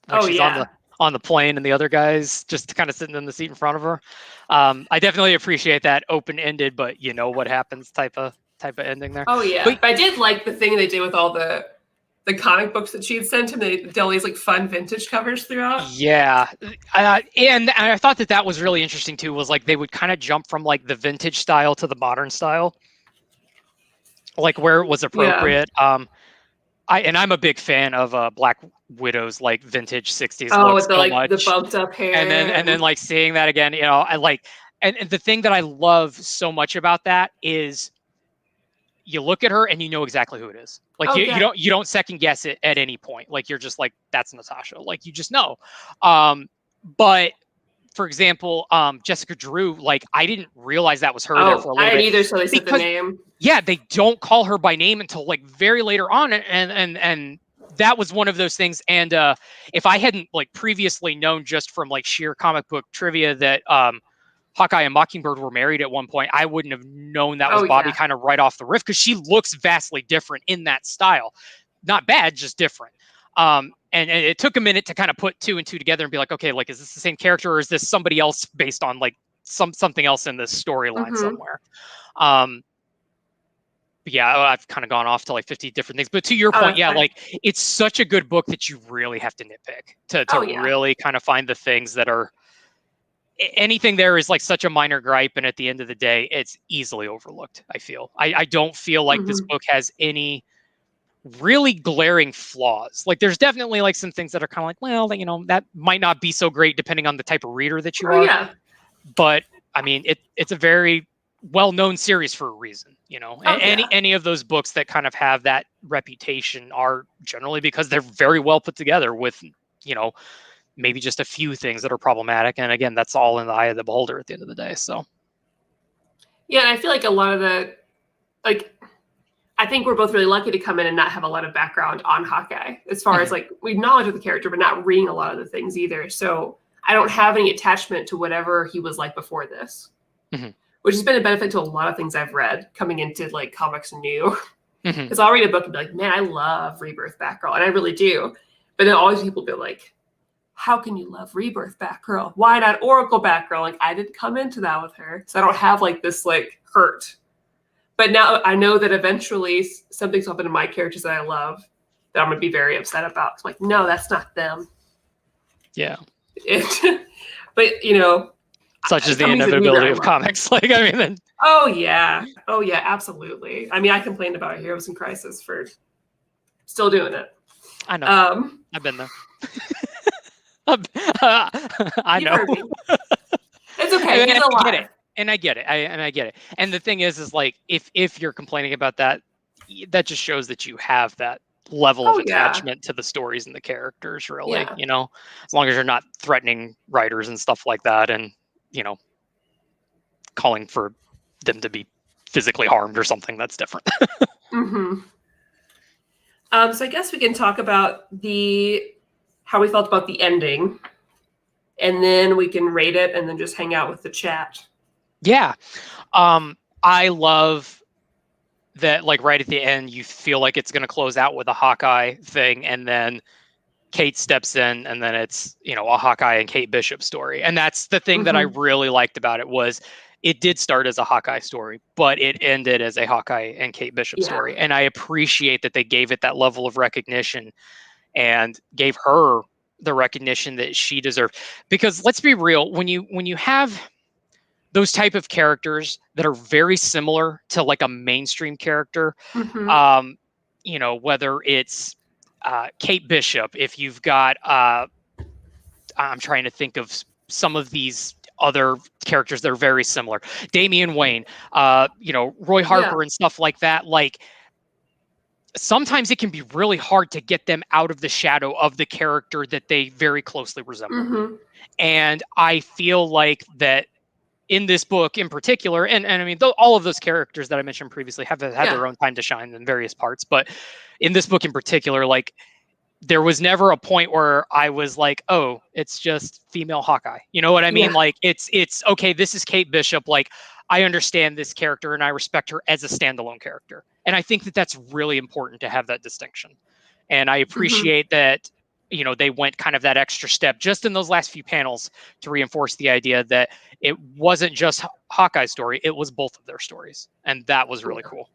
When she's on the plane and the other guys just kind of sitting in the seat in front of her. I definitely appreciate that open-ended, but you know what happens type of ending there. Oh yeah, but I did like the thing they did with all the comic books that she had sent him. They did all these, like, fun vintage covers throughout. Yeah, and I thought that was really interesting too. Was, like, they would kind of jump from, like, the vintage style to the modern style, like, where it was appropriate. Yeah. I'm a big fan of Black Widow's, like, vintage 60s look with so much. the bumped up hair, and then like seeing that again, you know, I like, and the thing that I love so much about that is you look at her and you know exactly who it is. Like you don't second guess it at any point. Like you're just like, that's Natasha. Like you just know. But for example, Jessica Drew, like I didn't realize that was her there for a little bit. I didn't either, so they said the name. Yeah, they don't call her by name until like very later on, and that was one of those things. And if I hadn't like previously known just from like sheer comic book trivia that Hawkeye and Mockingbird were married at one point, I wouldn't have known that was Bobby kind of right off the riff, because she looks vastly different in that style. Not bad, just different. And it took a minute to kind of put 2 and 2 together and be like, okay, like, is this the same character, or is this somebody else based on like something else in this storyline somewhere? But yeah, I've kind of gone off to like 50 different things. But to your point, yeah, like it's such a good book that you really have to nitpick to really kind of find the things that are, anything there is like such a minor gripe, and at the end of the day, it's easily overlooked. I feel I don't feel like this book has any really glaring flaws. Like there's definitely like some things that are kind of like, well, you know, that might not be so great depending on the type of reader that you are. Yeah. But I mean, it's a very well-known series for a reason, you know. Any of those books that kind of have that reputation are generally because they're very well put together with, you know, maybe just a few things that are problematic. And again, that's all in the eye of the beholder at the end of the day. So yeah, and I feel like a lot of the, like, I think we're both really lucky to come in and not have a lot of background on Hawkeye, as far as like we knowledge of the character, but not reading a lot of the things either. So I don't have any attachment to whatever he was like before this, which has been a benefit to a lot of things I've read coming into like comics new. Because I'll read a book and be like, man, I love Rebirth Batgirl, and I really do. But then always people be like, how can you love Rebirth Batgirl? Why not Oracle Batgirl? Like, I didn't come into that with her, so I don't have like this like hurt. But now I know that eventually something's happened to my characters that I love that I'm going to be very upset about. It's like, no, that's not them. Yeah. But, you know. Such is the inevitability of comics. Like, I mean. Then... Oh, yeah, absolutely. I mean, I complained about Heroes in Crisis for still doing it. I know. I've been there. I know. It's okay. He's alive. And I get it. I get it. And the thing is like, if you're complaining about that, that just shows that you have that level of attachment to the stories and the characters, really. You know, as long as you're not threatening writers and stuff like that, and, you know, calling for them to be physically harmed or something, that's different. So I guess we can talk about how we felt about the ending, and then we can rate it, and then just hang out with the chat. Yeah. I love that, like, right at the end, you feel like it's going to close out with a Hawkeye thing, and then Kate steps in, and then it's, you know, a Hawkeye and Kate Bishop story. And that's the thing that I really liked about it, was it did start as a Hawkeye story, but it ended as a Hawkeye and Kate Bishop story. And I appreciate that they gave it that level of recognition and gave her the recognition that she deserved. Because let's be real, when you have those type of characters that are very similar to like a mainstream character, you know, whether it's Kate Bishop, if you've got, I'm trying to think of some of these other characters that are very similar, Damian Wayne, you know, Roy Harper and stuff like that. Like, sometimes it can be really hard to get them out of the shadow of the character that they very closely resemble. And I feel like that in this book in particular, and I mean, all of those characters that I mentioned previously have had their own time to shine in various parts, but in this book in particular, like, there was never a point where I was like, oh, it's just female Hawkeye. You know what I mean? Like, it's okay, this is Kate Bishop. Like, I understand this character and I respect her as a standalone character. And I think that that's really important to have that distinction. And I appreciate that, you know, they went kind of that extra step just in those last few panels to reinforce the idea that it wasn't just Hawkeye's story, it was both of their stories. And that was really cool.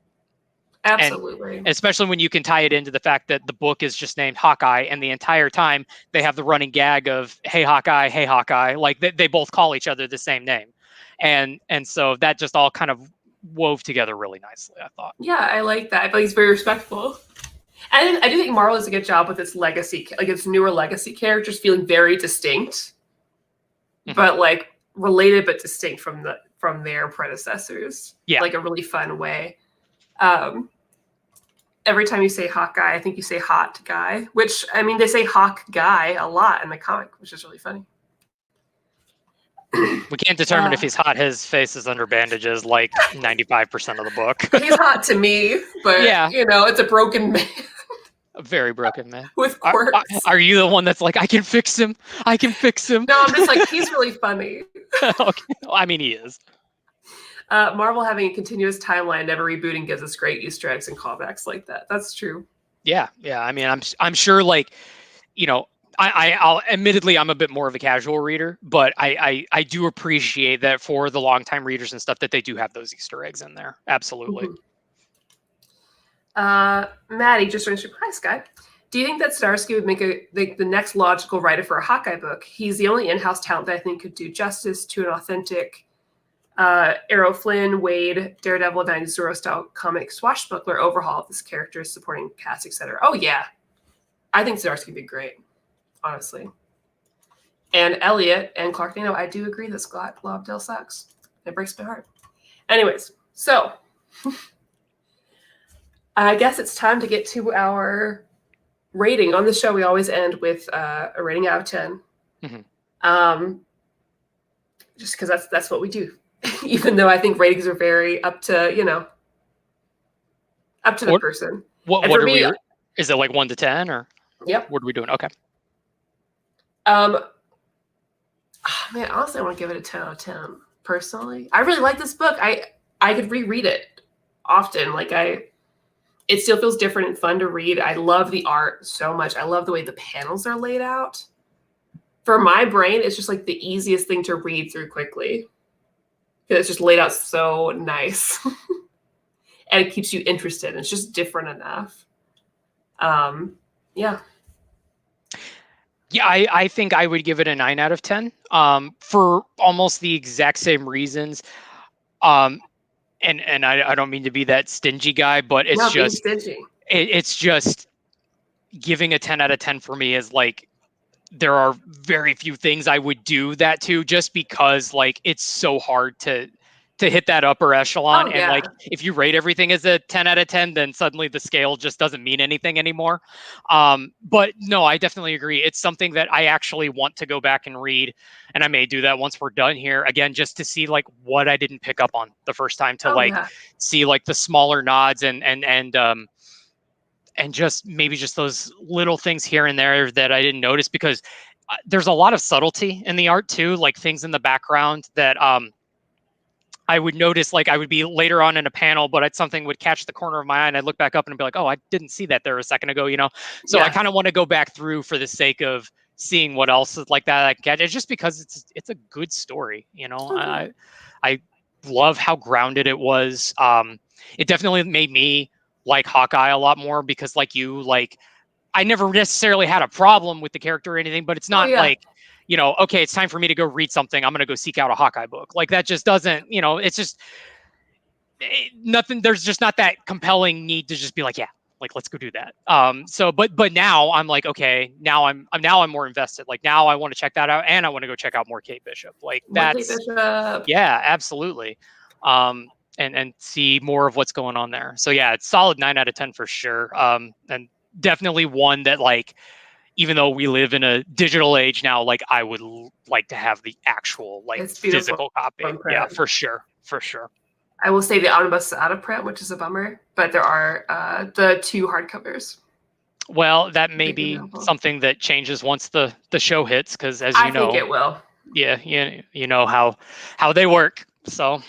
Absolutely. And especially when you can tie it into the fact that the book is just named Hawkeye, and the entire time they have the running gag of, hey, Hawkeye, like they both call each other the same name. And so that just all kind of wove together really nicely, I thought. Yeah, I like that. I feel like he's very respectful. And I do think Marvel does a good job with its legacy, like its newer legacy characters feeling very distinct, but like related but distinct from their predecessors. Yeah. Like a really fun way. Every time you say Hawkeye, I think you say hot guy, which, I mean, they say Hawk guy a lot in the comic, which is really funny. We can't determine if he's hot. His face is under bandages like 95% of the book. He's hot to me, but, yeah. It's a broken man. A very broken man. With quirks. Are you the one that's like, I can fix him? I can fix him? No, I'm just like, he's really funny. Okay. I mean, he is. Marvel having a continuous timeline, never rebooting, gives us great Easter eggs and callbacks like that. That's true. Yeah. I mean, I'm sure, like, I'll admittedly, I'm a bit more of a casual reader, but I do appreciate that for the longtime readers and stuff that they do have those Easter eggs in there. Absolutely. Maddie just finished. Hi, Sky. Do you think that Starsky would make the next logical writer for a Hawkeye book? He's the only in-house talent that I think could do justice to an authentic Arrow Flynn, Wade, Daredevil, 90s Zorro style comic swashbuckler overhaul of this character's supporting cast, etc. Oh yeah, I think Starsky would be great, honestly. And Elliot and Clark Nano, I do agree that Scott Lobdell sucks. It breaks my heart. Anyways, so I guess it's time to get to our rating. On the show, we always end with a rating out of 10. Mm-hmm. Just because that's what we do. Even though I think ratings are very up to the person. What are we? Is it like 1 to 10 or? Yep. What are we doing? Okay. Man, honestly, I want to give it a 10 out of 10. Personally, I really like this book. I could reread it often. It still feels different and fun to read. I love the art so much. I love the way the panels are laid out. For my brain, it's just like the easiest thing to read through quickly. It's just laid out so nice. And it keeps you interested. It's just different enough. Yeah. Yeah, I think I would give it a 9 out of 10 for almost the exact same reasons. And I don't mean to be that stingy guy, but it's just stingy. It's just giving a 10 out of 10 for me is like there are very few things I would do that to, just because like it's so hard to hit that upper echelon. And like if you rate everything as a 10 out of 10, then suddenly the scale just doesn't mean anything anymore. But no, I definitely agree. It's something that I actually want to go back and read, and I may do that once we're done here again, just to see like what I didn't pick up on the first time, to see like the smaller nods and just maybe just those little things here and there that I didn't notice, because there's a lot of subtlety in the art too, like things in the background that I would notice. Like I would be later on in a panel, but something would catch the corner of my eye and I'd look back up and be like, oh, I didn't see that there a second ago, So I kind of want to go back through for the sake of seeing what else is like that I can catch. It's just because it's a good story, I love how grounded it was. It definitely made me like Hawkeye a lot more, because I never necessarily had a problem with the character or anything, but it's not okay, it's time for me to go read something, I'm going to go seek out a Hawkeye book. Like that just doesn't, it's just nothing. There's just not that compelling need to just be like, yeah, like, let's go do that. But now I'm like, okay, now I'm more invested. Like now I want to check that out, and I want to go check out more Kate Bishop. Like that's, yeah, absolutely. And see more of what's going on there. So yeah, it's solid 9 out of 10 for sure. And definitely one that, like, even though we live in a digital age now, like I would like to have the actual physical copy. Yeah, for sure. I will say the omnibus is out of print, which is a bummer, but there are the 2 hardcovers. Well, that may be something that changes once the show hits, because as I think it will. Yeah, you know how they work. So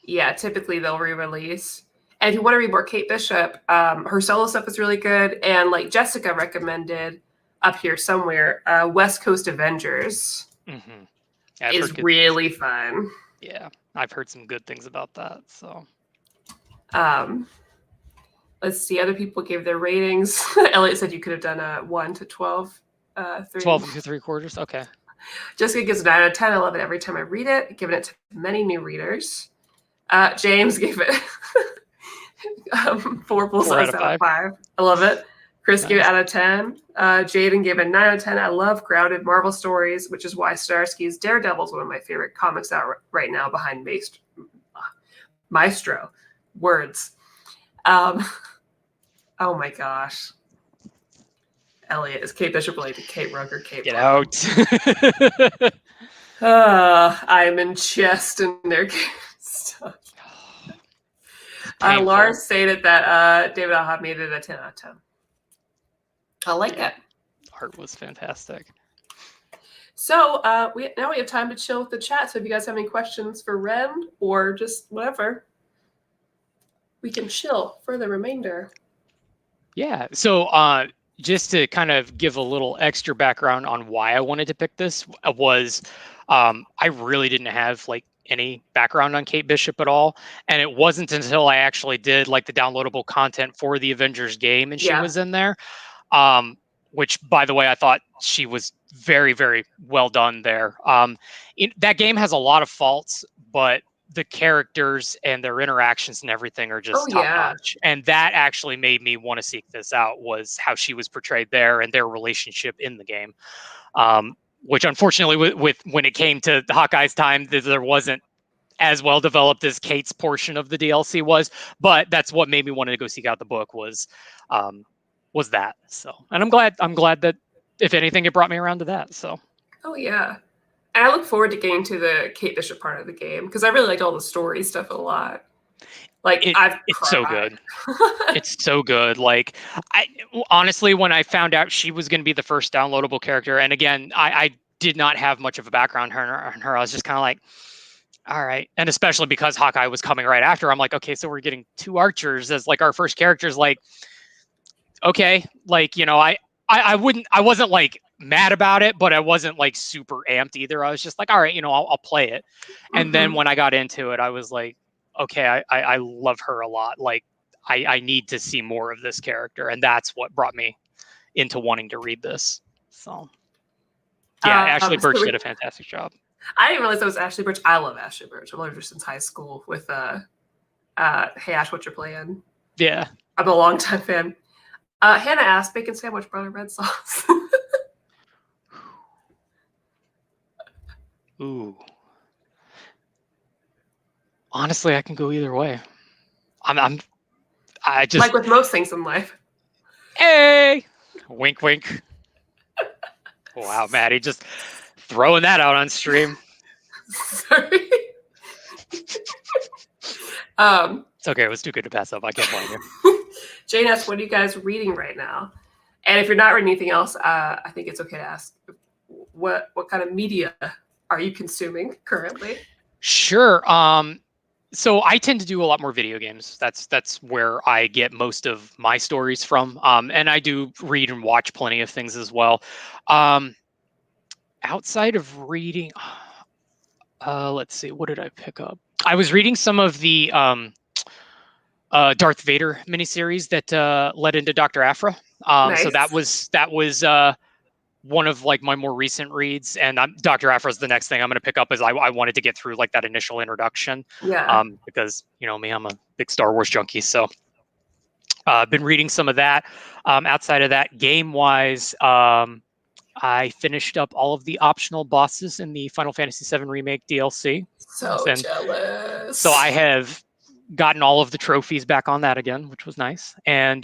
yeah, typically they'll re-release. And if you want to read more Kate Bishop, her solo stuff is really good. And like Jessica recommended up here somewhere, West Coast Avengers is really fun. Yeah, I've heard some good things about that. So let's see, other people gave their ratings. Elliot said you could have done a 1 to 12. 12 and 3/4. Okay. Jessica gives a 9 out of 10. I love it every time I read it. Giving it to many new readers. James gave it 4 full size out of 5. I love it. Chris gave it Nice. out of 10. Jaden gave it 9 out of 10. I love grounded Marvel stories, which is why Starsky's Daredevil is one of my favorite comics out right now behind Maestro. Words. Oh my gosh. Elliot, is Kate Bishop related to Kate Rucker? Kate Get Parker? out. I'm in chest in their stuff. Lars stated that David Aha made it a 10 out of 10. I like it. Art was fantastic. So now we have time to chill with the chat. So if you guys have any questions for Ren or just whatever, we can chill for the remainder. Yeah. So just to kind of give a little extra background on why I wanted to pick this was I really didn't have like any background on Kate Bishop at all. And it wasn't until I actually did like the downloadable content for the Avengers game and she was in there. Which, by the way, I thought she was very, very well done there. That game has a lot of faults, but the characters and their interactions and everything are just top notch. And that actually made me want to seek this out, was how she was portrayed there and their relationship in the game. Which unfortunately with when it came to Hawkeye's time, there wasn't as well developed as Kate's portion of the DLC was, but that's what made me want to go seek out the book was that. So, and I'm glad that if anything, it brought me around to that. So. Oh yeah. And I look forward to getting to the Kate Bishop part of the game because I really liked all the story stuff a lot. Like it's so good. It's so good. Like I honestly, when I found out she was going to be the first downloadable character, and again, I did not have much of a background on her. I was just kind of like, all right. And especially because Hawkeye was coming right after, I'm like, okay, so we're getting 2 archers as like our first characters. Like, okay, like, you know, I wasn't like mad about it, but I wasn't like super amped either. I was just like, all right, you know, I'll play it. And then when I got into it, I was like, okay, I love her a lot. Like I need to see more of this character. And that's what brought me into wanting to read this. So yeah, Ashley Birch did a fantastic job. I didn't realize that was Ashley Birch. I love Ashley Birch. I've loved her since high school with Hey Ash, What You're Playing? Yeah. I'm a longtime fan. Hannah asked, bacon sandwich, butter, red sauce. Ooh. Honestly, I can go either way. I just like with most things in life. Hey, wink, wink. Wow, Maddie, just throwing that out on stream. Sorry. It's okay. It was too good to pass up. I can't blame you. Jane asks, what are you guys reading right now? And if you're not reading anything else, I think it's okay to ask what kind of media are you consuming currently? Sure. So I tend to do a lot more video games. That's where I get most of my stories from. And I do read and watch plenty of things as well. Outside of reading, let's see, what did I pick up? I was reading some of the Darth Vader miniseries that led into Dr. Aphra. Nice. So that was one of like my more recent reads, and Dr. Aphra is the next thing I'm going to pick up. Is I wanted to get through like that initial introduction, because you know me, I'm a big Star Wars junkie. So I've been reading some of that. Outside of that, game wise, I finished up all of the optional bosses in the Final Fantasy VII Remake DLC. So jealous. So I have gotten all of the trophies back on that again, which was nice. And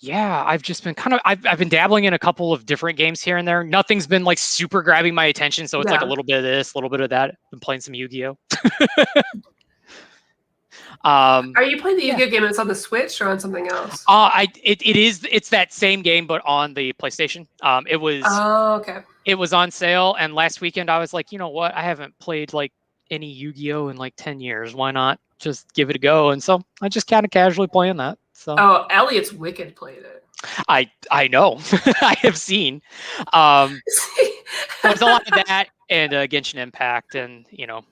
yeah, I've just been I've been dabbling in a couple of different games here and there. Nothing's been like super grabbing my attention. So it's like a little bit of this, a little bit of that. Been playing some Yu-Gi-Oh. Are you playing the Yu-Gi-Oh game that's on the Switch or on something else? It's that same game, but on the PlayStation. It was on sale. And last weekend I was like, you know what? I haven't played like any Yu-Gi-Oh in like 10 years. Why not just give it a go? And so I just kind of casually playing that. So Elliot's Wicked played it. I know. I have seen. There's a lot of that and Genshin Impact, and you know,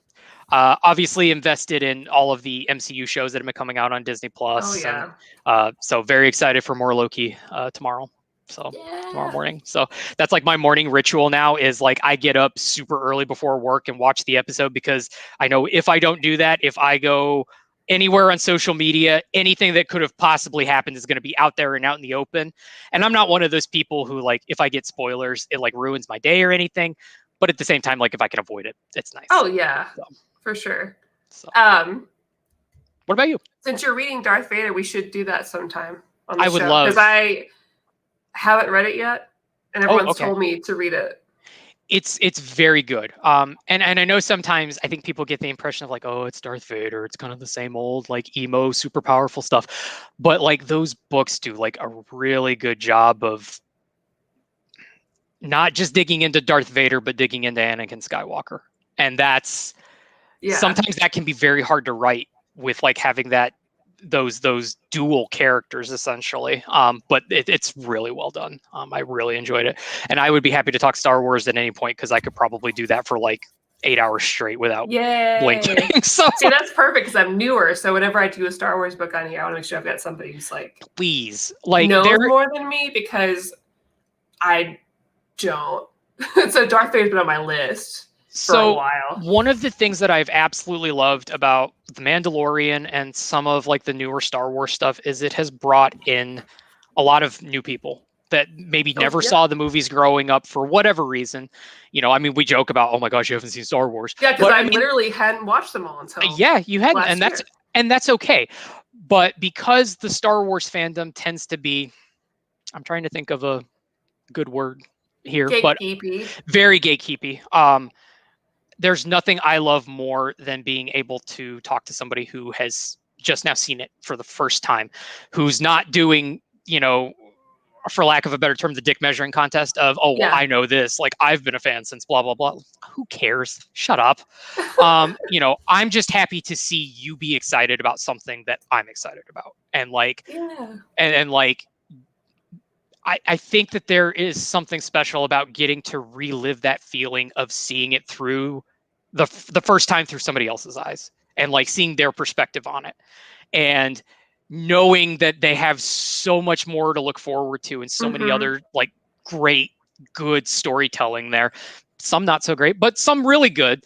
obviously invested in all of the MCU shows that have been coming out on Disney Plus. Oh yeah. And, so very excited for more Loki tomorrow. So tomorrow morning. So that's like my morning ritual now is like I get up super early before work and watch the episode, because I know if I don't do that, if I go anywhere on social media. Anything that could have possibly happened is going to be out there and out in the open. And I'm not one of those people who, like, if I get spoilers, it like ruins my day or anything. But at the same time, like, if I can avoid it, it's nice. Oh yeah, so, for sure. So, what about you? Since you're reading Darth Vader, we should do that sometime on the I show. would love, because I haven't read it yet, and everyone's told me to read it. It's very good. And I know sometimes I think people get the impression of like, oh, it's Darth Vader. It's kind of the same old like emo, super powerful stuff. But like those books do like a really good job of not just digging into Darth Vader, but digging into Anakin Skywalker. And that's sometimes that can be very hard to write with like having that those dual characters essentially. But it's really well done. I really enjoyed it. And I would be happy to talk Star Wars at any point because I could probably do that for like 8 hours straight without blinking. So see, that's perfect because I'm newer. So whenever I do a Star Wars book on here, I want to make sure I've got somebody who's like please like knows more than me because I don't. So Darth Vader's been on my list for a while. One of the things that I've absolutely loved about The Mandalorian and some of like the newer Star Wars stuff is it has brought in a lot of new people that maybe never saw the movies growing up for whatever reason. You know, I mean, we joke about, oh my gosh, you haven't seen Star Wars. Yeah, because I literally hadn't watched them all until you hadn't, and that's okay. But because the Star Wars fandom tends to be, I'm trying to think of a good word here, but very gatekeepy. There's nothing I love more than being able to talk to somebody who has just now seen it for the first time, who's not doing, you know, for lack of a better term, the dick measuring contest of, oh, well, I know this, like I've been a fan since blah, blah, blah. Who cares? Shut up. You know, I'm just happy to see you be excited about something that I'm excited about. And like, and like, I think that there is something special about getting to relive that feeling of seeing it through the first time through somebody else's eyes and like seeing their perspective on it and knowing that they have so much more to look forward to and so many other like great, good storytelling there. Some not so great, but some really good.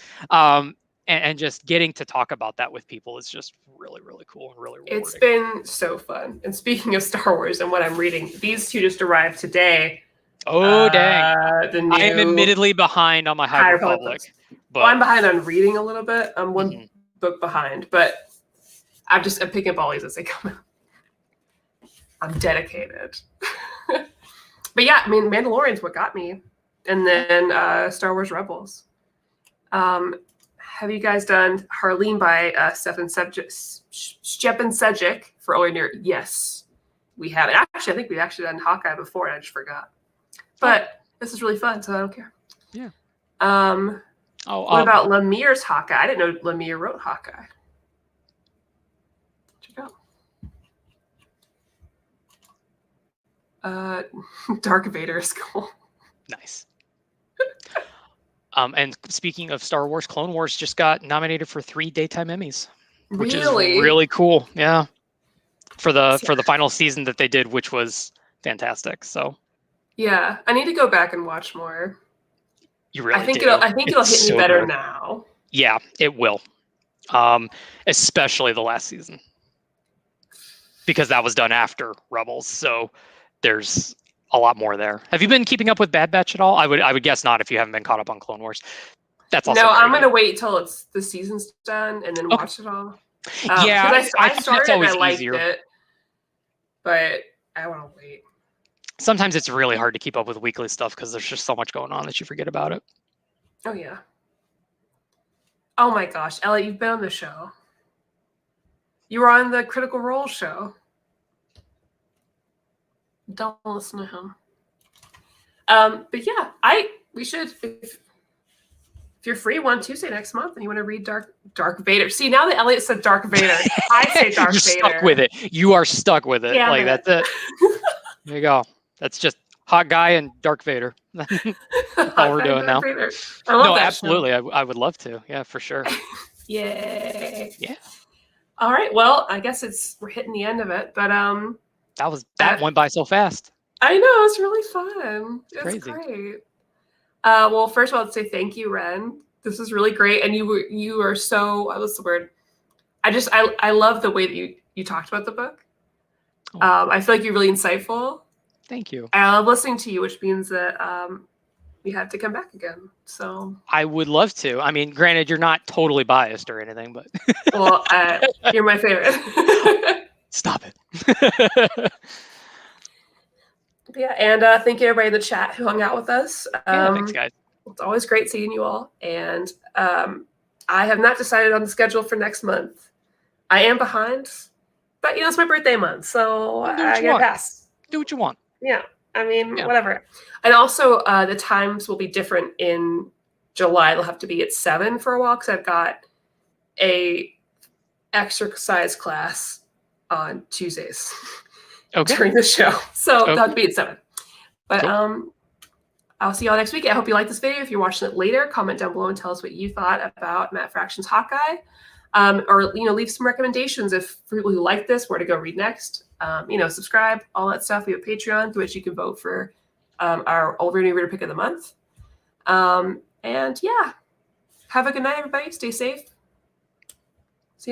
And just getting to talk about that with people is just really, really cool and really rewarding. It's been so fun. And speaking of Star Wars and what I'm reading, these two just arrived today. Oh, dang. I am admittedly behind on my High Republic. But well, I'm behind on reading a little bit. I'm one book behind, but I'm picking up all these as they come out. I'm dedicated. But yeah, I mean, Mandalorian's what got me. And then Star Wars Rebels. Have you guys done Harleen by Stefan Sejic for All Your Yes, we have. And actually, I think we've actually done Hawkeye before, and I just forgot. But this is really fun, so I don't care. Yeah. What about Lemire's Hawkeye? I didn't know Lemire wrote Hawkeye. Check out. Dark Vader is cool. Nice. And speaking of Star Wars, Clone Wars just got nominated for 3 Daytime Emmys, which is really cool. Yeah, for the final season that they did, which was fantastic. So, yeah, I need to go back and watch more. You really? I think it'll hit me better now. Yeah, it will. Especially the last season, because that was done after Rebels. So there's a lot more there. Have you been keeping up with Bad Batch at all? I would guess not if you haven't been caught up on Clone Wars. That's also I'm gonna wait till the season's done and then watch it all. Yeah, I started and I liked it, but I want to wait. Sometimes it's really hard to keep up with weekly stuff because there's just so much going on that you forget about it. Oh yeah. Oh my gosh, Elliot, you've been on the show. You were on the Critical Role show. Don't listen to him. But yeah, we should if you're free one Tuesday next month and you want to read Dark Vader. See, now that Elliot said Dark Vader, I say Dark Vader. You're stuck with it. You are stuck with it. Damn like that's it. There you go. That's just Hawkeye and Dark Vader. That's all we're doing now. Vader. I love that absolutely. I would love to. Yeah, for sure. Yay. Yeah. All right. Well, I guess we're hitting the end of it, but that went by so fast. I know, it's really fun. It's crazy. Great. Well, first of all, I'd say thank you, Ren. This is really great, and you are so. What's the word? I love the way that you talked about the book. I feel like you're really insightful. Thank you. I love listening to you, which means that you have to come back again. So I would love to. I mean, granted, you're not totally biased or anything, but well, you're my favorite. Stop it. Yeah, and thank you everybody in the chat who hung out with us. Yeah, thanks, guys. It's always great seeing you all. And I have not decided on the schedule for next month. I am behind, but it's my birthday month, so I get a pass. Do what you want. Yeah, I mean, whatever. And also, the times will be different in July. They'll have to be at 7 for a while because I've got a exercise class on Tuesdays during the show. So they'll have to be at 7. But cool. I'll see y'all next week. I hope you like this video. If you're watching it later, comment down below and tell us what you thought about Matt Fraction's Hawkeye. Or leave some recommendations for people who like this, where to go read next. Subscribe, all that stuff. We have a Patreon through which you can vote for our old new reader pick of the month. And yeah, have a good night, everybody. Stay safe.